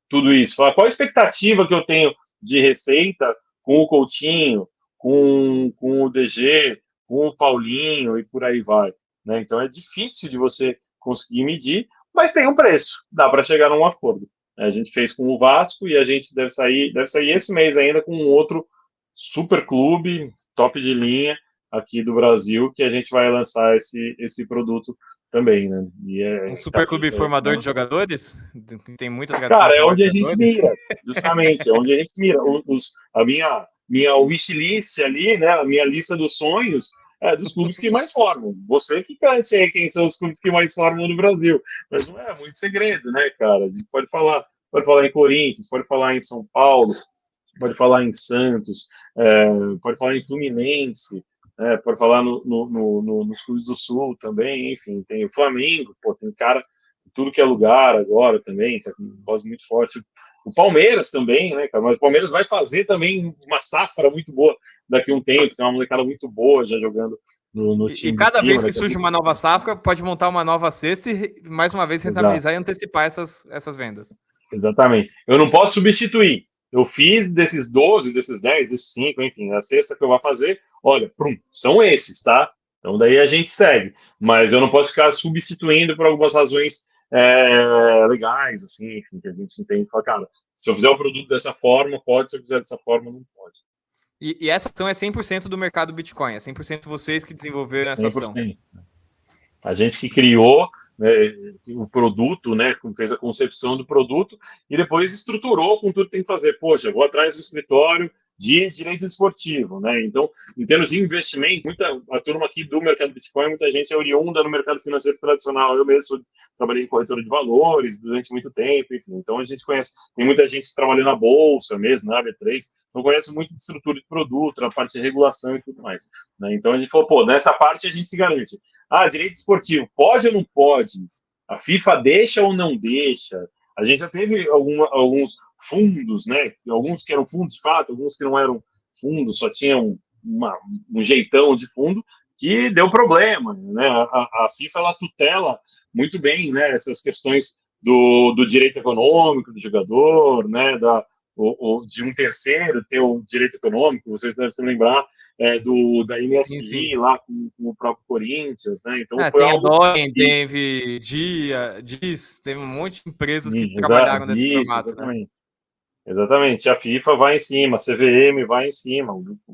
tudo isso? Qual a expectativa que eu tenho de receita com o Coutinho, com o DG, com o Paulinho e por aí vai, né? Então é difícil de você conseguir medir, mas tem um preço, dá para chegar num acordo. A gente fez com o Vasco e a gente deve sair esse mês ainda com um outro super clube, top de linha aqui do Brasil, que a gente vai lançar esse produto também, né? Um super clube formador de jogadores? Tem muita tradição. Cara, é onde a gente mira, justamente, é onde a gente mira. A minha wishlist ali, né? A minha lista dos sonhos é dos clubes que mais formam. Você que cante aí quem são os clubes que mais formam no Brasil. Mas não é muito segredo, né, cara? A gente pode falar em Corinthians, pode falar em São Paulo, pode falar em Santos, pode falar em Fluminense, pode falar nos clubes do Sul também, enfim, tem o Flamengo, pô, tem cara em tudo que é lugar agora também, tá com uma voz muito forte. O Palmeiras também, né, cara? Mas o Palmeiras vai fazer também uma safra muito boa daqui a um tempo, tem uma molecada muito boa já jogando no time. E cada vez que surge uma nova safra, pode montar uma nova cesta e mais uma vez rentabilizar e antecipar essas vendas. Exatamente. Eu não posso substituir. Eu fiz desses 12, desses 10, desses 5, enfim, a sexta que eu vou fazer, olha, são esses, tá? Então daí a gente segue. Mas eu não posso ficar substituindo por algumas razões legais, assim, enfim, que a gente entende e fala, cara, se eu fizer o produto dessa forma, pode, se eu fizer dessa forma, não pode. E essa ação é 100% do mercado Bitcoin, é 100% vocês que desenvolveram essa ação. 100%. A gente que criou, né, o produto, né, fez a concepção do produto e depois estruturou com tudo que tem que fazer. Poxa, vou atrás do escritório de direito esportivo, né? Então, em termos de investimento, a turma aqui do mercado Bitcoin, muita gente é oriunda no mercado financeiro tradicional. Eu mesmo trabalhei em corretora de valores durante muito tempo, enfim. Então, a gente conhece. Tem muita gente que trabalha na bolsa mesmo, na B3. Então, conhece muito de estrutura de produto, a parte de regulação e tudo mais. Né? Então, a gente falou, pô, nessa parte a gente se garante. Direito esportivo, pode ou não pode? A FIFA deixa ou não deixa? A gente já teve alguns fundos, né? Alguns que eram fundos de fato, alguns que não eram fundos, só tinham um jeitão de fundo, que deu problema, né? A FIFA, ela tutela muito bem, né? Essas questões do direito econômico do jogador, né? De um terceiro ter o direito econômico, vocês devem se lembrar da MSI sim. lá com o próprio Corinthians, né? Então foi tem algo. A Doen, teve DIS, teve um monte de empresas que trabalharam nesse formato, exatamente. Né? Exatamente. A FIFA vai em cima, a CVM vai em cima,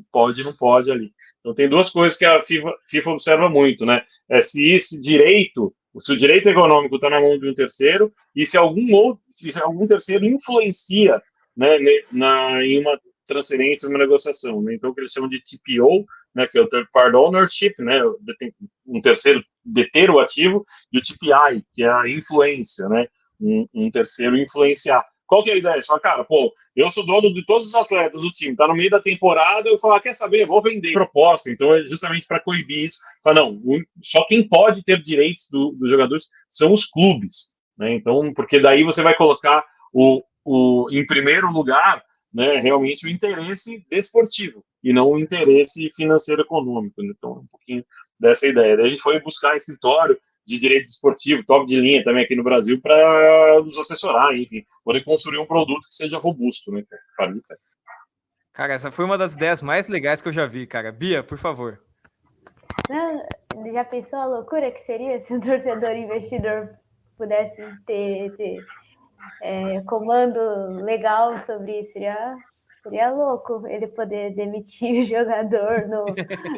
pode e não pode ali. Então tem duas coisas que a FIFA observa muito, né? Se o direito econômico está na mão de um terceiro e se algum terceiro influencia, né, em uma transferência, uma negociação, né? Então o que eles chamam de TPO, né, que é o Third Party Ownership, né, um terceiro deter o ativo, e o TPI, que é a influência, né, um terceiro influenciar. Qual que é a ideia? Você fala, cara, pô, eu sou dono de todos os atletas do time, tá no meio da temporada, eu falo, quer saber, vou vender proposta. Então é justamente para coibir isso. Fala, não, só quem pode ter direitos dos jogadores são os clubes, né? Então, porque daí você vai colocar em primeiro lugar, né, realmente o interesse desportivo e não o interesse financeiro econômico. Né? Então, um pouquinho dessa ideia. Daí a gente foi buscar escritório de direito esportivo, top de linha também aqui no Brasil, para nos assessorar, enfim, poder construir um produto que seja robusto, né? Cara, essa foi uma das ideias mais legais que eu já vi, cara. Bia, por favor. Não, já pensou a loucura que seria se um torcedor investidor pudesse ter comando legal sobre isso? Seria louco ele poder demitir o jogador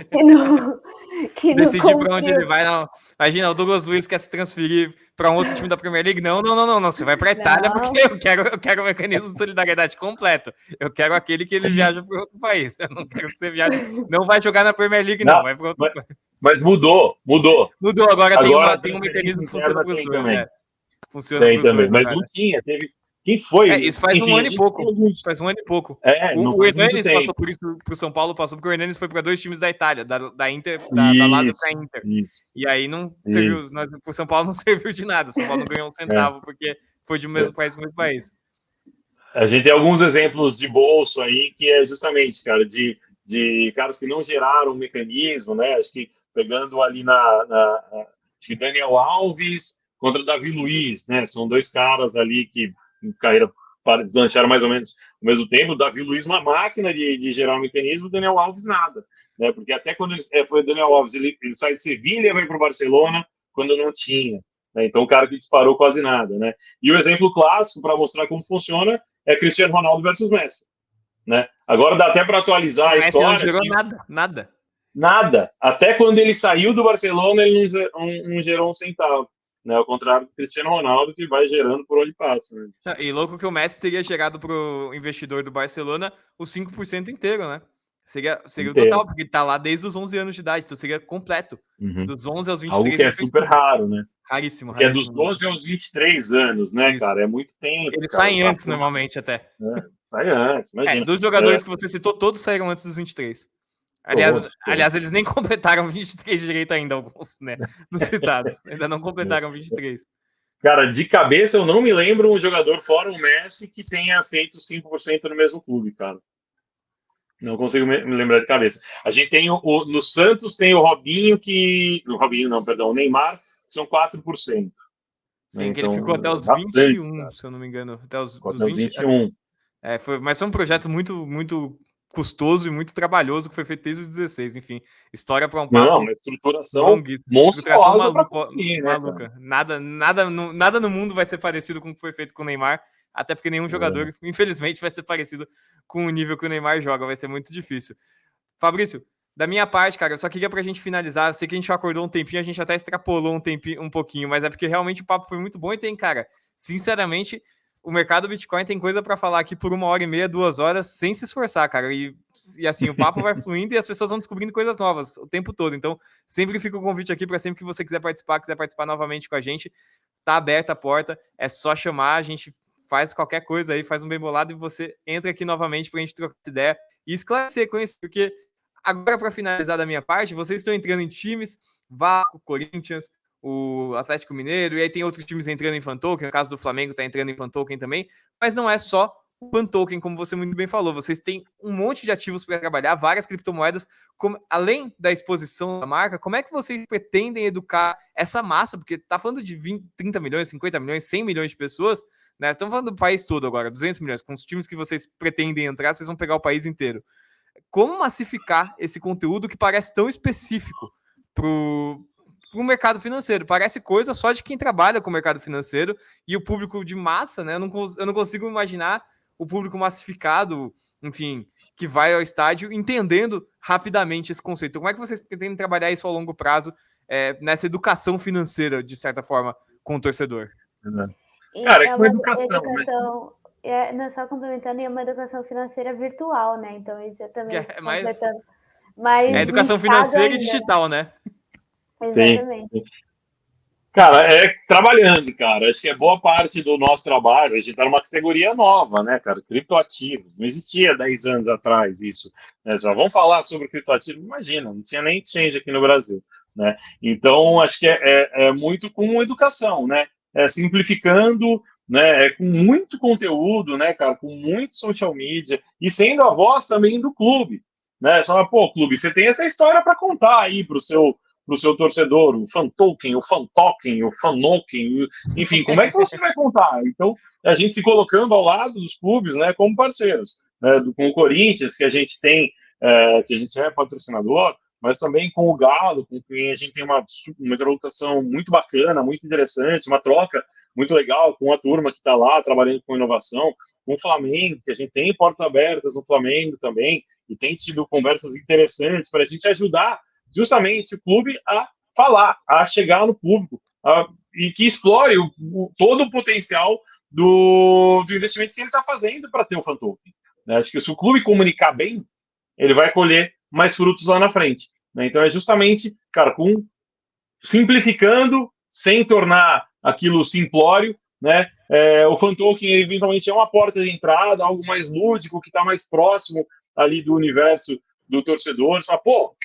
que não decidir para onde ele vai. Não. Imagina, o Douglas Luiz quer se transferir para um outro time da Premier League. Não. Você vai para a Itália porque eu quero o mecanismo de solidariedade completo. Eu quero aquele que ele viaja para outro país. Eu não quero que você viaje. Não vai jogar na Premier League, não. Vai para outro país. Mas mudou. Mudou, agora tem um mecanismo que funciona para os dois. Né? Funciona tem também, mas não tinha. Quem foi? Isso faz um ano e pouco. Faz um ano e pouco. O Hernanes passou por isso pro São Paulo, porque o Hernanes foi para 2 times da Itália, da Inter, da Lazio para Inter. E aí não serviu, pro São Paulo não serviu de nada. São Paulo não ganhou um centavo, porque foi de mesmo país com o mesmo país. A gente tem alguns exemplos de bolso aí que é justamente, cara, de caras que não geraram um mecanismo, né? Acho que pegando ali acho que Daniel Alves contra Davi Luiz, né? São dois caras ali que em carreira deslancharam mais ou menos ao mesmo tempo. O Davi Luiz, uma máquina de gerar um mecanismo, o Daniel Alves, nada. Né? Porque até quando foi o Daniel Alves, ele sai de Sevilha e vai para o Barcelona quando não tinha. Né? Então, o cara que disparou quase nada. Né? E o exemplo clássico para mostrar como funciona é Cristiano Ronaldo versus Messi. Né? Agora dá até para atualizar a história. Messi não gerou nada. Nada. Até quando ele saiu do Barcelona, ele não gerou um centavo. Né, ao contrário do Cristiano Ronaldo, que vai gerando por onde passa. Né? E louco que o Messi teria gerado pro investidor do Barcelona os 5% inteiro, né? Seria o total, porque ele tá lá desde os 11 anos de idade, então seria completo. Dos 11 aos 23. Algo que é super raro, né? Raríssimo. Que é dos 12 aos 23 anos, né, isso. Cara? É muito tempo. Eles saem antes, normalmente, até. Sai antes, imagina. Dos jogadores que você citou, todos saíram antes dos 23. Aliás, eles nem completaram 23 direito ainda, alguns, né? Dos citados. Ainda não completaram 23. Cara, de cabeça eu não me lembro um jogador fora o Messi que tenha feito 5% no mesmo clube, cara. Não consigo me lembrar de cabeça. A gente tem no Santos tem o Robinho o Neymar, são 4%. Sim, então, que ele ficou até os bastante, 21, cara. Se eu não me engano. Até os 21. Mas foi um projeto muito, muito custoso e muito trabalhoso que foi feito desde os 16, enfim. História para um Não, papo uma estruturação longuíssimo. Estruturação monstruosa para conseguir, né, cara? maluca. Nada no mundo vai ser parecido com o que foi feito com o Neymar, até porque nenhum jogador, infelizmente, vai ser parecido com o nível que o Neymar joga, vai ser muito difícil. Fabrício, da minha parte, cara, eu só queria pra gente finalizar, eu sei que a gente acordou um tempinho, a gente até extrapolou um pouquinho, mas é porque realmente o papo foi muito bom e tem, cara, sinceramente, o mercado Bitcoin tem coisa para falar aqui por 1h30, 2 horas, sem se esforçar, cara. E assim, o papo vai fluindo e as pessoas vão descobrindo coisas novas o tempo todo. Então, sempre fica o convite aqui para sempre que você quiser participar novamente com a gente, tá aberta a porta, é só chamar, a gente faz qualquer coisa aí, faz um bem bolado e você entra aqui novamente pra gente trocar ideia e esclarecer com isso, porque agora, para finalizar da minha parte, vocês estão entrando em times, Vasco, Corinthians, o Atlético Mineiro, e aí tem outros times entrando em fan token, no caso do Flamengo está entrando em fan token também, mas não é só o fan token, como você muito bem falou, vocês têm um monte de ativos para trabalhar, várias criptomoedas, além da exposição da marca, como é que vocês pretendem educar essa massa, porque tá falando de 20, 30 milhões, 50 milhões, 100 milhões de pessoas, né? Estamos falando do país todo agora, 200 milhões, com os times que vocês pretendem entrar, vocês vão pegar o país inteiro. Como massificar esse conteúdo que parece tão específico pro mercado financeiro? Parece coisa só de quem trabalha com o mercado financeiro e o público de massa, né? Eu não consigo imaginar o público massificado, enfim, que vai ao estádio entendendo rapidamente esse conceito. Como é que vocês pretendem trabalhar isso ao longo prazo, nessa educação financeira, de certa forma, com o torcedor? Cara, é com educação, né? Não só complementando, é uma educação financeira virtual, né? Então, isso é também completando. É educação financeira e digital, né? Exatamente. Sim. Cara, trabalhando, cara. Acho que é boa parte do nosso trabalho. A gente está numa categoria nova, né, cara? Criptoativos. Não existia 10 anos atrás isso. Né? Só vamos falar sobre criptoativos. Imagina, não tinha nem exchange aqui no Brasil, né? Então, acho que é muito com educação, né? Simplificando, né? Com muito conteúdo, né, cara? Com muito social media e sendo a voz também do clube, né? Só, pô, clube, você tem essa história para contar aí para o seu torcedor, o fan token, o fan token, o fan token, enfim, como é que você vai contar? Então, a gente se colocando ao lado dos clubes, né, como parceiros, né, com o Corinthians, que a gente tem, que a gente é patrocinador, mas também com o Galo, com quem a gente tem uma interlocução muito bacana, muito interessante, uma troca muito legal com a turma que está lá trabalhando com inovação, com o Flamengo, que a gente tem portas abertas no Flamengo também, e tem tido conversas interessantes para a gente ajudar justamente o clube a falar, a chegar no público, e que explore todo o potencial do investimento que ele está fazendo para ter o fan token. Né? Acho que se o clube comunicar bem, ele vai colher mais frutos lá na frente. Né? Então é justamente, cara, simplificando, sem tornar aquilo simplório, né? O fan token eventualmente é uma porta de entrada, algo mais lúdico, que está mais próximo ali do universo do torcedor. Você fala, pô,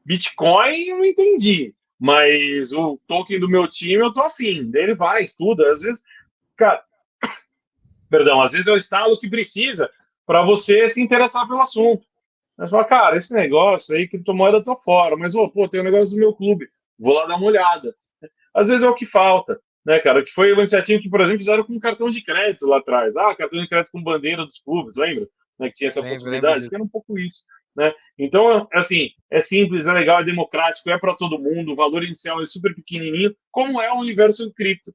Bitcoin eu não entendi, mas o token do meu time eu tô afim. Daí ele vai, estuda. Às vezes, cara, perdão, às vezes é o estalo que precisa para você se interessar pelo assunto. Mas fala, cara, esse negócio aí, criptomoeda, eu tô fora, mas, pô, tem um negócio do meu clube, vou lá dar uma olhada. Às vezes é o que falta, né, cara? Que foi uma iniciativa que, por exemplo, fizeram com cartão de crédito lá atrás. Cartão de crédito com bandeira dos clubes, lembra? Né, que tinha essa possibilidade, que era um pouco isso. Né? Então, assim, é simples, é legal, é democrático, é para todo mundo, o valor inicial é super pequenininho, como é o universo cripto.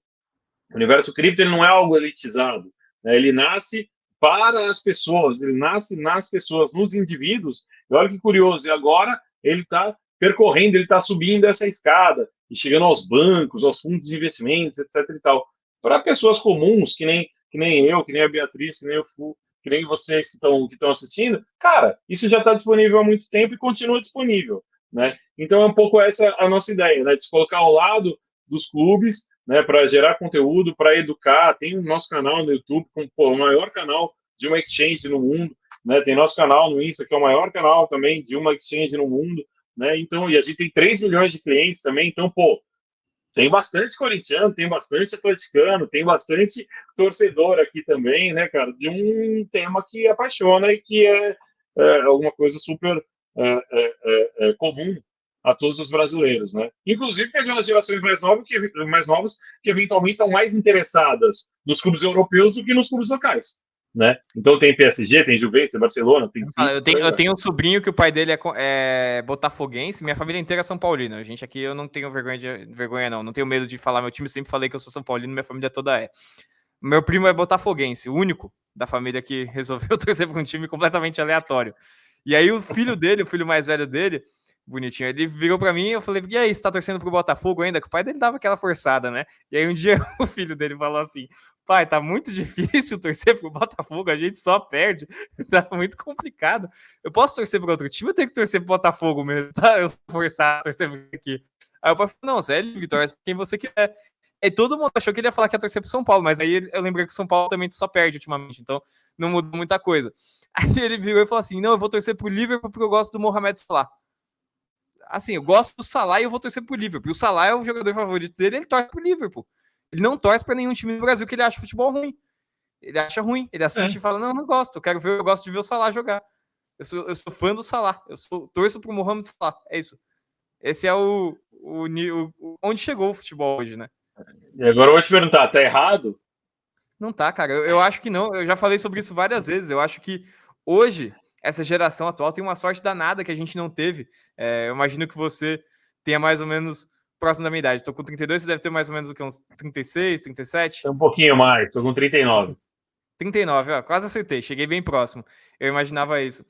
O universo cripto ele não é algo elitizado, né? Ele nasce para as pessoas, ele nasce nas pessoas, nos indivíduos, e olha que curioso, e agora ele está percorrendo, ele está subindo essa escada, e chegando aos bancos, aos fundos de investimentos, etc e tal. Para pessoas comuns, que nem eu, que nem a Beatriz, que nem o Fu, que nem vocês que estão assistindo, cara, isso já está disponível há muito tempo e continua disponível, né? Então é um pouco essa a nossa ideia, né? De se colocar ao lado dos clubes, né? Para gerar conteúdo, para educar. Tem o nosso canal no YouTube, o maior canal de uma exchange no mundo, né? Tem nosso canal no Insta, que é o maior canal também de uma exchange no mundo, né? Então, e a gente tem 3 milhões de clientes também, então, pô, tem bastante corintiano, tem bastante atleticano, tem bastante torcedor aqui também, né, cara, de um tema que apaixona e que é alguma coisa super comum a todos os brasileiros, né? Inclusive pegando as gerações mais novas que eventualmente estão mais interessadas nos clubes europeus do que nos clubes locais. né? Então tem PSG, tem Juventus, tem Barcelona, tem City. Eu tenho um sobrinho que o pai dele é botafoguense, minha família inteira é São Paulina. A gente aqui, eu não tenho vergonha não tenho medo de falar meu time, sempre falei que eu sou São Paulino, minha família toda é. Meu primo é botafoguense, o único da família que resolveu torcer para um time completamente aleatório. E aí o filho dele, o filho mais velho dele, bonitinho, ele virou para mim e eu falei, e aí, você tá torcendo pro Botafogo ainda? Que o pai dele dava aquela forçada, né? E aí um dia o filho dele falou assim, pai, tá muito difícil torcer pro Botafogo, a gente só perde, tá muito complicado. Eu posso torcer para outro time, eu tenho que torcer pro Botafogo mesmo, tá? Eu sou forçado a torcer por aqui. Aí o pai falou, não, você é livre, torce por quem você quiser. E todo mundo achou que ele ia falar que ia torcer pro São Paulo, mas aí eu lembrei que o São Paulo também só perde ultimamente, então não mudou muita coisa. Aí ele virou e falou assim, não, eu vou torcer pro Liverpool porque eu gosto do Mohamed Salah. Assim, eu gosto do Salah e eu vou torcer pro Liverpool. O Salah é o jogador favorito dele, ele torce pro Liverpool. Ele não torce pra nenhum time do Brasil que ele acha futebol ruim. Ele acha ruim, ele assiste e fala, não gosto, eu gosto de ver o Salah jogar. Eu sou fã do Salah, torço pro Mohamed Salah, é isso. Esse é onde chegou o futebol hoje, né? E agora eu vou te perguntar, tá errado? Não tá, cara. Eu acho que não. Eu já falei sobre isso várias vezes. Eu acho que hoje, essa geração atual tem uma sorte danada que a gente não teve. Eu imagino que você tenha mais ou menos próximo da minha idade. Tô com 32, você deve ter mais ou menos o que? Uns 36, 37? Um pouquinho mais, tô com 39. 39, ó, quase acertei. Cheguei bem próximo. Eu imaginava isso.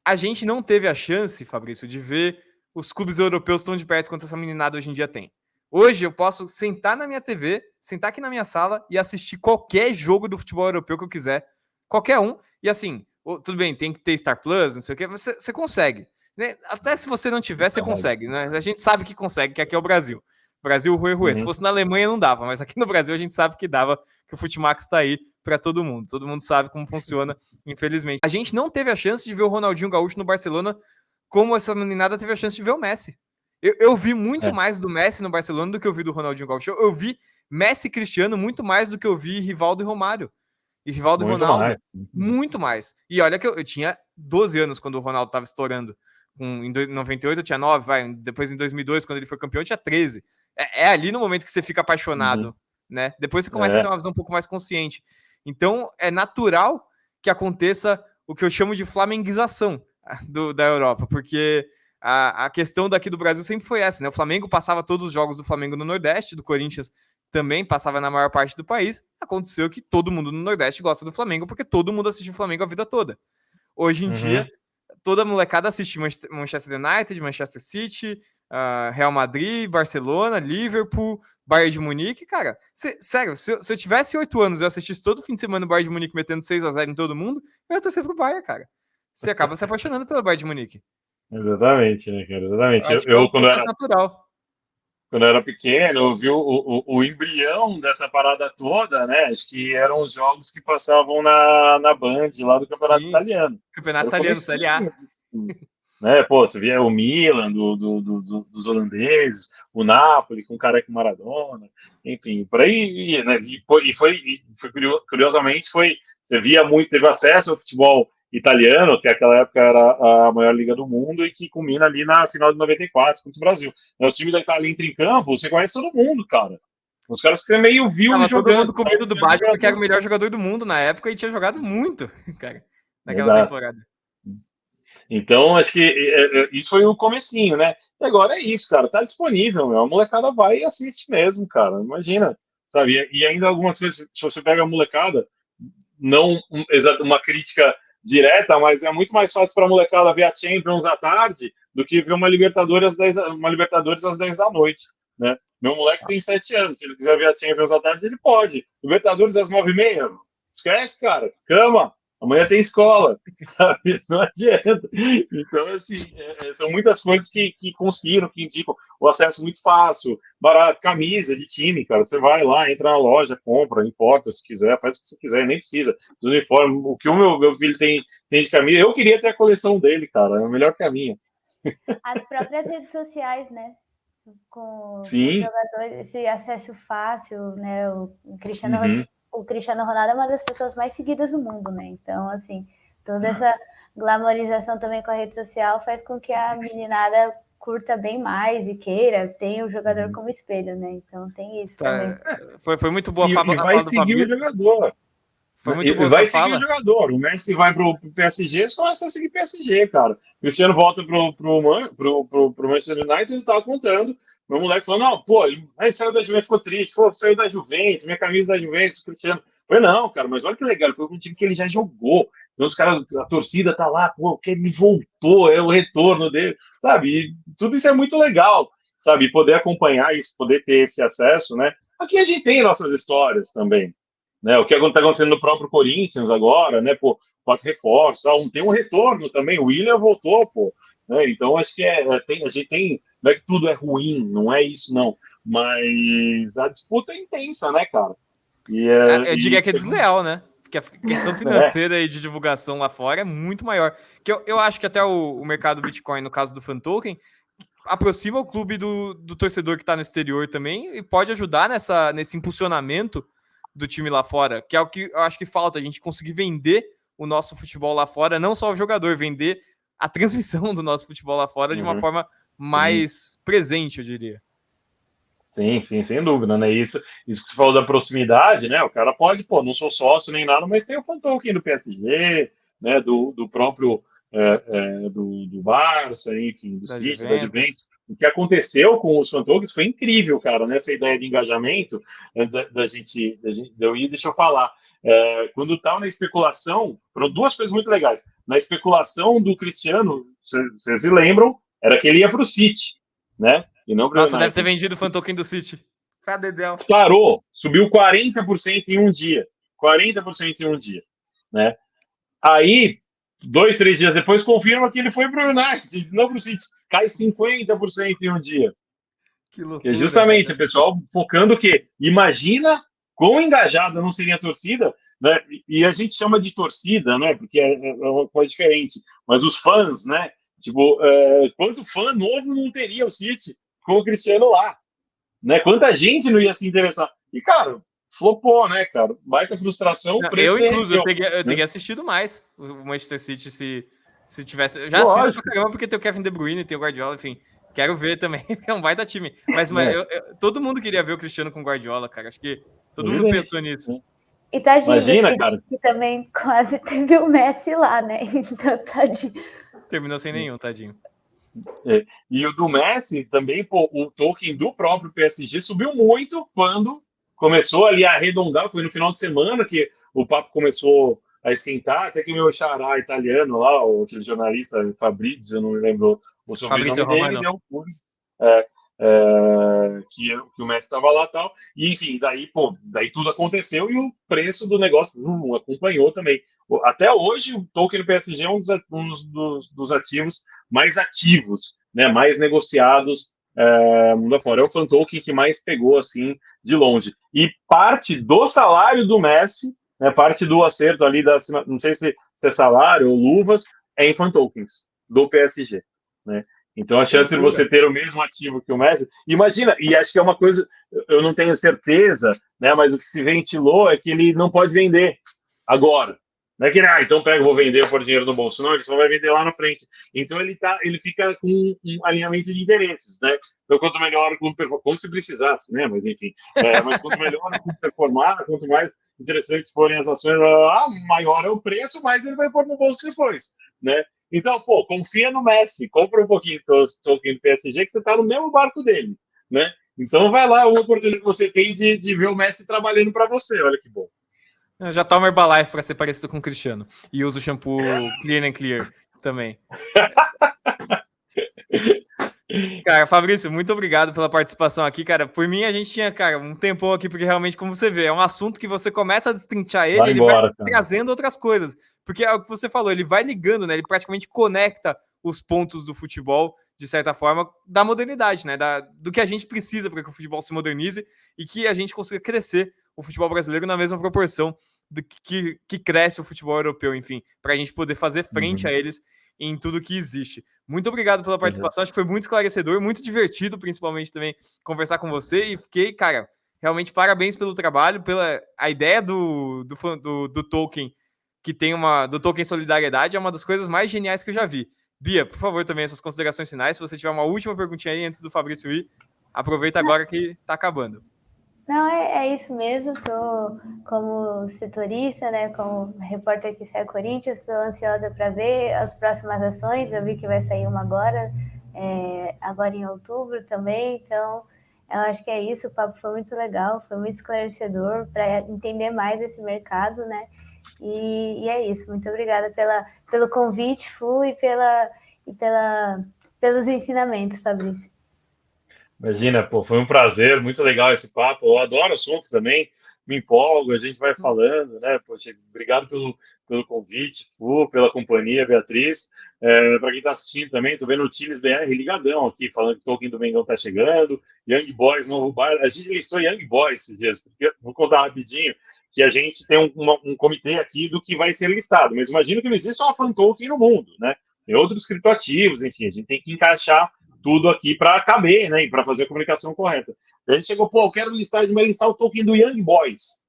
A gente não teve a chance, Fabrício, de ver os clubes europeus tão de perto quanto essa meninada hoje em dia tem. Hoje eu posso sentar na minha TV, sentar aqui na minha sala e assistir qualquer jogo do futebol europeu que eu quiser. Qualquer um. E assim, tudo bem, tem que ter Star Plus, não sei o que, você consegue. Né? Até se você não tiver, você consegue. Né? A gente sabe que consegue, que aqui é o Brasil. Brasil, ruê. Uhum. Se fosse na Alemanha, não dava, mas aqui no Brasil a gente sabe que dava, que o Futimax está aí para todo mundo. Todo mundo sabe como funciona, infelizmente. A gente não teve a chance de ver o Ronaldinho Gaúcho no Barcelona como essa meninada teve a chance de ver o Messi. Eu vi muito mais do Messi no Barcelona do que eu vi do Ronaldinho Gaúcho. Eu vi Messi e Cristiano muito mais do que eu vi Rivaldo e Romário. E Rivaldo e Ronaldo, muito mais. E olha que eu tinha 12 anos quando o Ronaldo estava estourando. Em 98 eu tinha 9, depois em 2002, quando ele foi campeão, eu tinha 13. É ali no momento que você fica apaixonado, né? Depois você começa a ter uma visão um pouco mais consciente. Então, é natural que aconteça o que eu chamo de flamenguização da Europa, porque a questão daqui do Brasil sempre foi essa, né? O Flamengo passava todos os jogos do Flamengo no Nordeste, do Corinthians também passava na maior parte do país. Aconteceu que todo mundo no Nordeste gosta do Flamengo, porque todo mundo assiste o Flamengo a vida toda. Hoje em dia, toda molecada assiste Manchester United, Manchester City, Real Madrid, Barcelona, Liverpool, Bayern de Munique. Cara, sério, se eu tivesse 8 anos e eu assistisse todo fim de semana o Bayern de Munique metendo 6-0 em todo mundo, eu ia torcer pro Bayern, cara. Você acaba se apaixonando pelo Bayern de Munique. Exatamente, né, cara? Exatamente. Eu quando era natural. Quando eu era pequeno, eu vi o embrião dessa parada toda, né? Acho que eram os jogos que passavam na Band, lá do Campeonato Italiano. Campeonato Italiano, Série A. Né? Pô, você via o Milan dos holandeses, o Napoli com o Careca Maradona, enfim, por aí ia, né? E foi curiosamente, você via muito, teve acesso ao futebol italiano, que naquela época era a maior liga do mundo e que culmina ali na final de 94 contra o Brasil. O time da Itália entra em campo, você conhece todo mundo, cara. Os caras que você meio viu jogando. Todo mundo com medo do Baggio, porque era o melhor jogador do mundo na época e tinha jogado muito, cara, naquela temporada. Então, acho que isso foi o comecinho, né? E agora é isso, cara, tá disponível, meu. A molecada vai e assiste mesmo, cara, imagina, sabe? E ainda algumas vezes, se você pega a molecada, não uma crítica direta, mas é muito mais fácil para a molecada ver a Champions à tarde do que ver uma Libertadores às 10 da noite, né? Meu moleque tem 7 anos, se ele quiser ver a Champions à tarde, ele pode. Libertadores às 9h30, esquece, cara, cama. Amanhã tem escola, sabe? Não adianta. Então, assim, são muitas coisas que conspiram, que indicam o acesso muito fácil, barato, camisa de time, cara. Você vai lá, entra na loja, compra, importa se quiser, faz o que você quiser, nem precisa do uniforme. O que o meu filho tem de camisa, eu queria ter a coleção dele, cara, é o melhor que a minha. As próprias redes sociais, né? Com Sim. jogadores, esse acesso fácil, né? O Cristiano Ronaldo é uma das pessoas mais seguidas do mundo, né? Então, assim, toda essa glamorização também com a rede social faz com que a meninada curta bem mais e queira, tenha o jogador como espelho, né? Então tem isso também. Foi muito boa a fala do Fabrício. O jogador. Foi muito E boa vai sua seguir fala. o jogador. O Messi vai pro PSG, só começa a seguir PSG, cara. O Cristiano volta pro Manchester United, ele tava contando. Meu moleque falou: não, pô, ele saiu da Juventus, ficou triste, pô, saiu da Juventus, minha camisa da Juventus, Cristiano. Eu falei, não, cara, mas olha que legal, foi um time que ele já jogou. Então os caras, a torcida tá lá, pô, que ele voltou, é o retorno dele, sabe? E tudo isso é muito legal, sabe? E poder acompanhar isso, poder ter esse acesso, né? Aqui a gente tem nossas histórias também, né? O que está acontecendo no próprio Corinthians agora, né? Pô, quatro reforços, tem um retorno também, o William voltou, pô, né? Então acho que a gente tem, não é que tudo é ruim, não é isso, não, mas a disputa é intensa, né, cara? Eu diria que é desleal, né? Porque a questão financeira e de divulgação lá fora é muito maior. Que eu acho que até o mercado Bitcoin, no caso do Fan Token, aproxima o clube do torcedor que está no exterior também e pode ajudar nesse impulsionamento do time lá fora, que é o que eu acho que falta, a gente conseguir vender o nosso futebol lá fora, não só o jogador, vender a transmissão do nosso futebol lá fora de uma forma mais presente, eu diria. Sim, sim, sem dúvida, né? Isso que você falou da proximidade, né? O cara pode, pô, não sou sócio nem nada, mas tem o fan token do PSG, né? Do próprio do Barça, enfim, do City, da Juventus. O que aconteceu com os fan tokens foi incrível, cara, nessa ideia de engajamento, da gente eu ir, deixa eu falar. Quando estava na especulação, foram duas coisas muito legais. Na especulação do Cristiano, vocês se lembram, era que ele ia para o City, né? E não pro Nossa, United. deve ter vendido o fan token do City. Cadê Del? Disparou, subiu 40% em um dia. 40% em um dia, né? Aí, 2, 3 dias depois, confirma que ele foi pro United, não pro City. Cai 50% em um dia. Que loucura. Que é justamente o pessoal focando que, imagina quão engajada não seria a torcida, né? E a gente chama de torcida, né? Porque é uma coisa diferente. Mas os fãs, né? Tipo, quanto fã novo não teria o City com o Cristiano lá? Né? Quanta gente não ia se interessar? E, cara, flopou, né, cara? Baita frustração. Não, preço eu né? teria assistido mais o Manchester City se tivesse. Eu já Lógico. assisto pra caramba porque tem o Kevin De Bruyne, tem o Guardiola, enfim. Quero ver também, é um baita time. Mas todo mundo queria ver o Cristiano com o Guardiola, cara. Acho que todo mundo pensou nisso. E tadinho Imagina, do cara. que também quase teve o Messi lá, né? Então, tadinho. Terminou sem nenhum, tadinho. E o do Messi também, pô, o token do próprio PSG subiu muito quando começou ali a arredondar. Foi no final de semana que o papo começou a esquentar, até que o meu xará italiano lá, aquele jornalista Fabrizio, eu não me lembro o sobrenome dele, deu que o Messi estava lá e tal, e enfim, daí tudo aconteceu e o preço do negócio acompanhou também. Até hoje, o token do PSG é um dos ativos mais ativos, né, mais negociados mundo afora. É o fan token que mais pegou, assim, de longe. E parte do salário do Messi, né, parte do acerto ali, não sei se é salário ou luvas, é em fan tokens do PSG, né? Então, a chance de você ter o mesmo ativo que o Messi... Imagina, e acho que é uma coisa... Eu não tenho certeza, né? Mas o que se ventilou é que ele não pode vender agora. Não é que, então vou vender por dinheiro no bolso. Não, ele só vai vender lá na frente. Então, ele fica com um alinhamento de interesses, né? Então, quanto melhor o clube performar... Como se precisasse, né? Mas, enfim. Mas quanto melhor o clube performar, quanto mais interessantes forem as ações, maior é o preço, mais ele vai pôr no bolso depois, né? Então, pô, confia no Messi, compra um pouquinho do token do PSG que você tá no mesmo barco dele, né? Então vai lá, uma oportunidade que você tem de ver o Messi trabalhando para você, olha que bom. Eu já tomo Herbalife para ser parecido com o Cristiano. E uso o shampoo Clean and Clear também. Cara, Fabrício, muito obrigado pela participação aqui, cara. Por mim, a gente tinha, cara, um tempão aqui, porque realmente, como você vê, é um assunto que você começa a destrinchar ele, ele vai trazendo outras coisas. Porque é o que você falou, ele vai ligando, né? Ele praticamente conecta os pontos do futebol, de certa forma, da modernidade, né? Do que a gente precisa para que o futebol se modernize e que a gente consiga crescer o futebol brasileiro na mesma proporção do que cresce o futebol europeu, enfim, para a gente poder fazer frente a eles em tudo que existe. Muito obrigado pela participação, acho que foi muito esclarecedor, muito divertido, principalmente também, conversar com você, e fiquei, cara, realmente parabéns pelo trabalho, pela a ideia do token, que tem do token solidariedade, é uma das coisas mais geniais que eu já vi. Bia, por favor, também essas considerações finais, se você tiver uma última perguntinha aí antes do Fabrício ir, aproveita agora que tá acabando. Não, é isso mesmo. Estou como setorista, né, como repórter que segue Corinthians, estou ansiosa para ver as próximas ações. Eu vi que vai sair uma agora em outubro também. Então, eu acho que é isso. O papo foi muito legal, foi muito esclarecedor para entender mais esse mercado, né? E é isso. Muito obrigada pelo convite, Fu, e pelos ensinamentos, Fabrício. Imagina, pô, foi um prazer, muito legal esse papo. Eu adoro assuntos também, me empolgo, a gente vai falando, né? Poxa, obrigado pelo convite, Fu, pela companhia, Beatriz. Para quem está assistindo também, estou vendo o Tiles BR ligadão aqui, falando que o Token do Mengão está chegando, Young Boys novo bairro. A gente listou Young Boys esses dias, porque vou contar rapidinho que a gente tem um comitê aqui do que vai ser listado, mas imagino que não existe só uma fan token no mundo, né? Tem outros criptoativos, enfim, a gente tem que encaixar tudo aqui para caber, né? E para fazer a comunicação correta. Daí a gente chegou, pô, eu quero listar, a gente vai listar o token do Young Boys.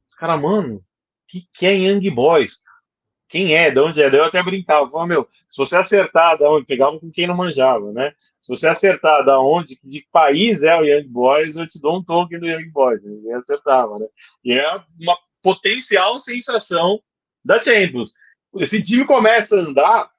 Os caras, mano, o que é Young Boys? Quem é? De onde é? Daí eu até brincava, falava, meu, se você acertar da onde, pegava com quem não manjava, né? Se você acertar da onde, de que país é o Young Boys, eu te dou um token do Young Boys. Ninguém acertava, né? E é uma potencial sensação da Champions. Esse time começa a andar,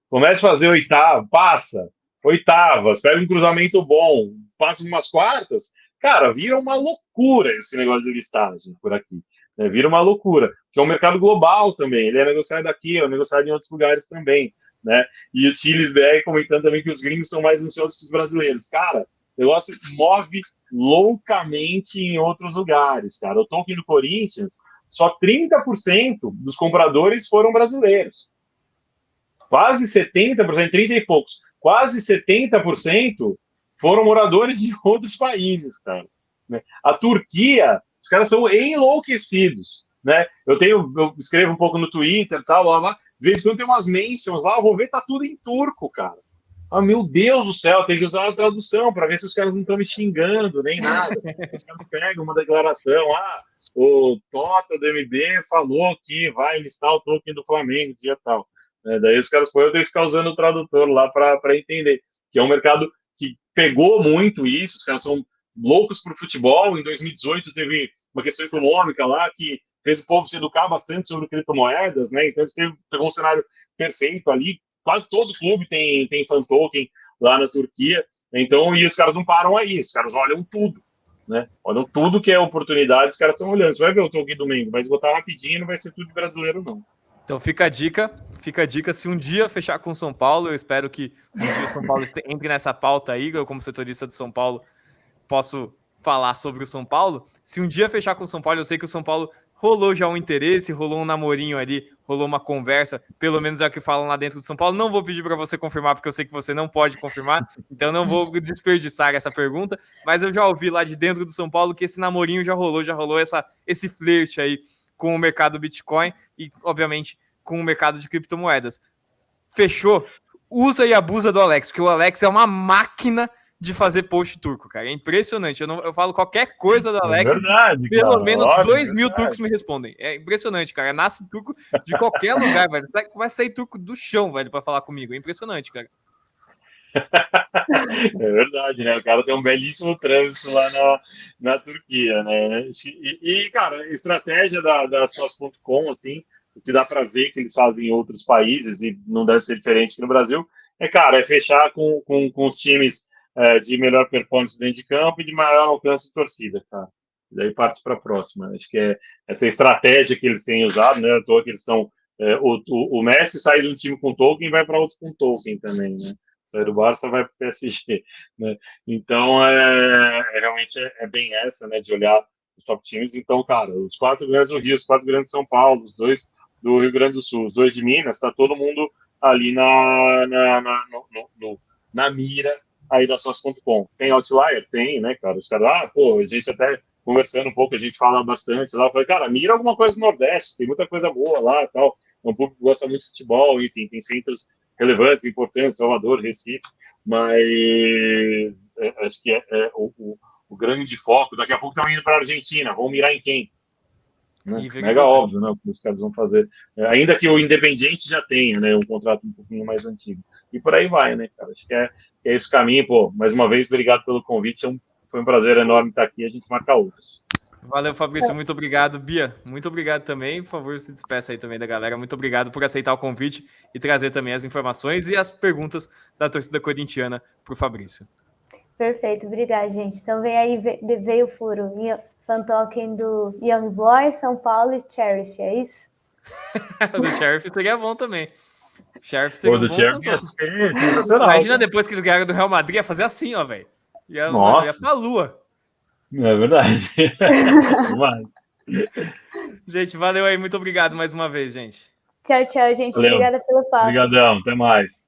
começa a fazer oitavo, passa, oitavas, pega um cruzamento bom, passa umas quartas, cara, vira uma loucura esse negócio de listagem por aqui. Né? Vira uma loucura, que é um mercado global também, ele é negociado aqui, é negociado em outros lugares também, né? E o Chiles BR comentando também que os gringos são mais ansiosos que os brasileiros. Cara, o negócio move loucamente em outros lugares, cara. O token do Corinthians, só 30% dos compradores foram brasileiros. Quase 70%, 30 e poucos, quase 70% foram moradores de outros países, cara. A Turquia, os caras são enlouquecidos, né? Eu escrevo um pouco no Twitter, tal, blá, blá, de vez em quando tem umas mentions lá, eu vou ver, tá tudo em turco, cara. Ah, meu Deus do céu, tem que usar a tradução para ver se os caras não estão me xingando, nem nada. Os caras pegam uma declaração, o Tota do MB falou que vai listar o token do Flamengo, dia tal. Daí os caras eu tenho que ficar usando o tradutor lá para entender, que é um mercado que pegou muito isso, os caras são loucos pro futebol. Em 2018 teve uma questão econômica lá que fez o povo se educar bastante sobre criptomoedas, né? Então eles pegou um cenário perfeito ali. Quase todo clube tem fan token lá na Turquia. Então, e os caras não param aí, os caras olham tudo, né? Olham tudo que é oportunidade, os caras estão olhando. Você vai ver o token domingo, vai esgotar rapidinho, não vai ser tudo de brasileiro, não. Então fica a dica, se um dia fechar com São Paulo, eu espero que um dia o São Paulo entre nessa pauta aí, eu como setorista do São Paulo posso falar sobre o São Paulo. Se um dia fechar com o São Paulo, eu sei que o São Paulo rolou já um interesse, rolou um namorinho ali, rolou uma conversa, pelo menos é o que falam lá dentro do São Paulo. Não vou pedir para você confirmar, porque eu sei que você não pode confirmar, então não vou desperdiçar essa pergunta, mas eu já ouvi lá de dentro do São Paulo que esse namorinho já rolou esse flerte aí com o mercado Bitcoin e, obviamente, com o mercado de criptomoedas. Fechou? Usa e abusa do Alex, porque o Alex é uma máquina de fazer post turco, cara. É impressionante. Eu falo qualquer coisa do Alex, verdade, pelo cara, menos óbvio, 2.000 turcos me respondem. É impressionante, cara. Nasce turco de qualquer lugar, velho. Vai sair turco do chão, velho, pra falar comigo. É impressionante, cara. É verdade, né? O cara tem um belíssimo trânsito lá na Turquia, né? Cara, a estratégia da Sós.com, assim, o que dá para ver que eles fazem em outros países, e não deve ser diferente aqui no Brasil, é fechar com os times de melhor performance dentro de campo e de maior alcance de torcida, cara. E daí parte para a próxima. Acho que é essa estratégia que eles têm usado, né? À toa que eles estão. O Messi sai de um time com token e vai para outro com token também, né? Sai do Barça, vai para o PSG, né? Então, realmente é bem essa, né, de olhar os top times. Então, cara, os 4 grandes do Rio, os 4 grandes de São Paulo, os 2 do Rio Grande do Sul, os 2 de Minas, tá todo mundo ali na mira aí da Sós.com. Tem outlier? Tem, né, cara? Os caras, a gente até conversando um pouco, a gente fala bastante lá, eu falei, cara, mira alguma coisa no Nordeste, tem muita coisa boa lá e tal, o público gosta muito de futebol, enfim, tem centros relevantes, importantes, Salvador, Recife, mas acho que o grande foco. Daqui a pouco estão indo para a Argentina, vão mirar em quem? Né? Mega óbvio, né, o que os caras vão fazer. Ainda que o Independiente já tenha, né, um contrato um pouquinho mais antigo. E por aí vai, né, cara? Acho que é esse caminho. Pô, mais uma vez, obrigado pelo convite. Foi um prazer enorme estar aqui. A gente marca outros. Valeu, Fabrício. Muito obrigado. Bia, muito obrigado também. Por favor, se despeça aí também da galera. Muito obrigado por aceitar o convite e trazer também as informações e as perguntas da torcida corintiana para o Fabrício. Perfeito, obrigada, gente. Então vem aí, veio o furo. Fan Talking do Young Boys, São Paulo e Cherish, é isso? Do Sheriff seria bom também. Sheriff seria do um bom Sheriff cantor. sensacional. Imagina depois que eles ganharam do Real Madrid, ia fazer assim, ó, velho. Ia pra lua. É verdade. Demais. Gente, valeu aí. Muito obrigado mais uma vez, gente. Tchau, tchau, gente. Valeu. Obrigada pelo papo. Obrigadão. Até mais.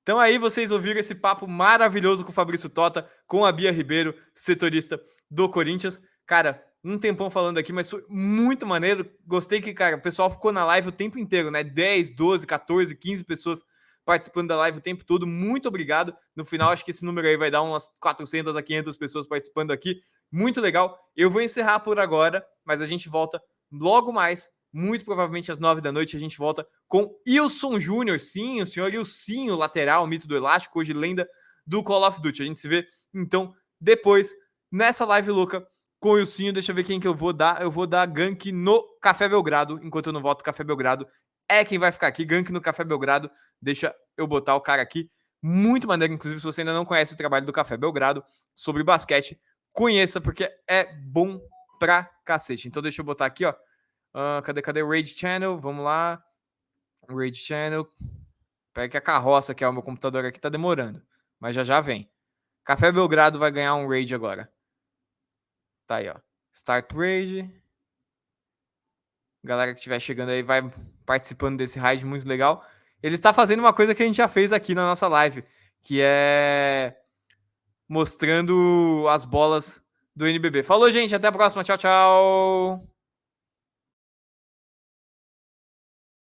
Então aí vocês ouviram esse papo maravilhoso com o Fabrício Tota, com a Bia Ribeiro, setorista do Corinthians. Cara, um tempão falando aqui, mas foi muito maneiro. Gostei que, cara, o pessoal ficou na live o tempo inteiro, né? 10, 12, 14, 15 pessoas participando da live o tempo todo. Muito obrigado. No final, acho que esse número aí vai dar umas 400 a 500 pessoas participando aqui. Muito legal. Eu vou encerrar por agora, mas a gente volta logo mais. Muito provavelmente às 9 da noite a gente volta com Ilson Júnior, sim, o senhor Ilcinho, lateral, mito do elástico, hoje lenda do Call of Duty. A gente se vê, então, depois, nessa live louca com o Ilcinho. Deixa eu ver quem que eu vou dar. Eu vou dar gank no Café Belgrado, enquanto eu não volto. Café Belgrado é quem vai ficar aqui. Gank no Café Belgrado. Deixa eu botar o cara aqui. Muito maneiro, inclusive, se você ainda não conhece o trabalho do Café Belgrado sobre basquete, conheça, porque é bom pra cacete. Então deixa eu botar aqui, ó. Cadê o Raid Channel? Vamos lá. Raid Channel. Pega que a carroça, que é o meu computador aqui, tá demorando. Mas já vem. Café Belgrado vai ganhar um Raid agora. Tá aí, ó. Start Raid. Galera que estiver chegando aí vai participando desse raid muito legal. Ele está fazendo uma coisa que a gente já fez aqui na nossa live, que é mostrando as bolas do NBB. Falou, gente. Até a próxima. Tchau, tchau.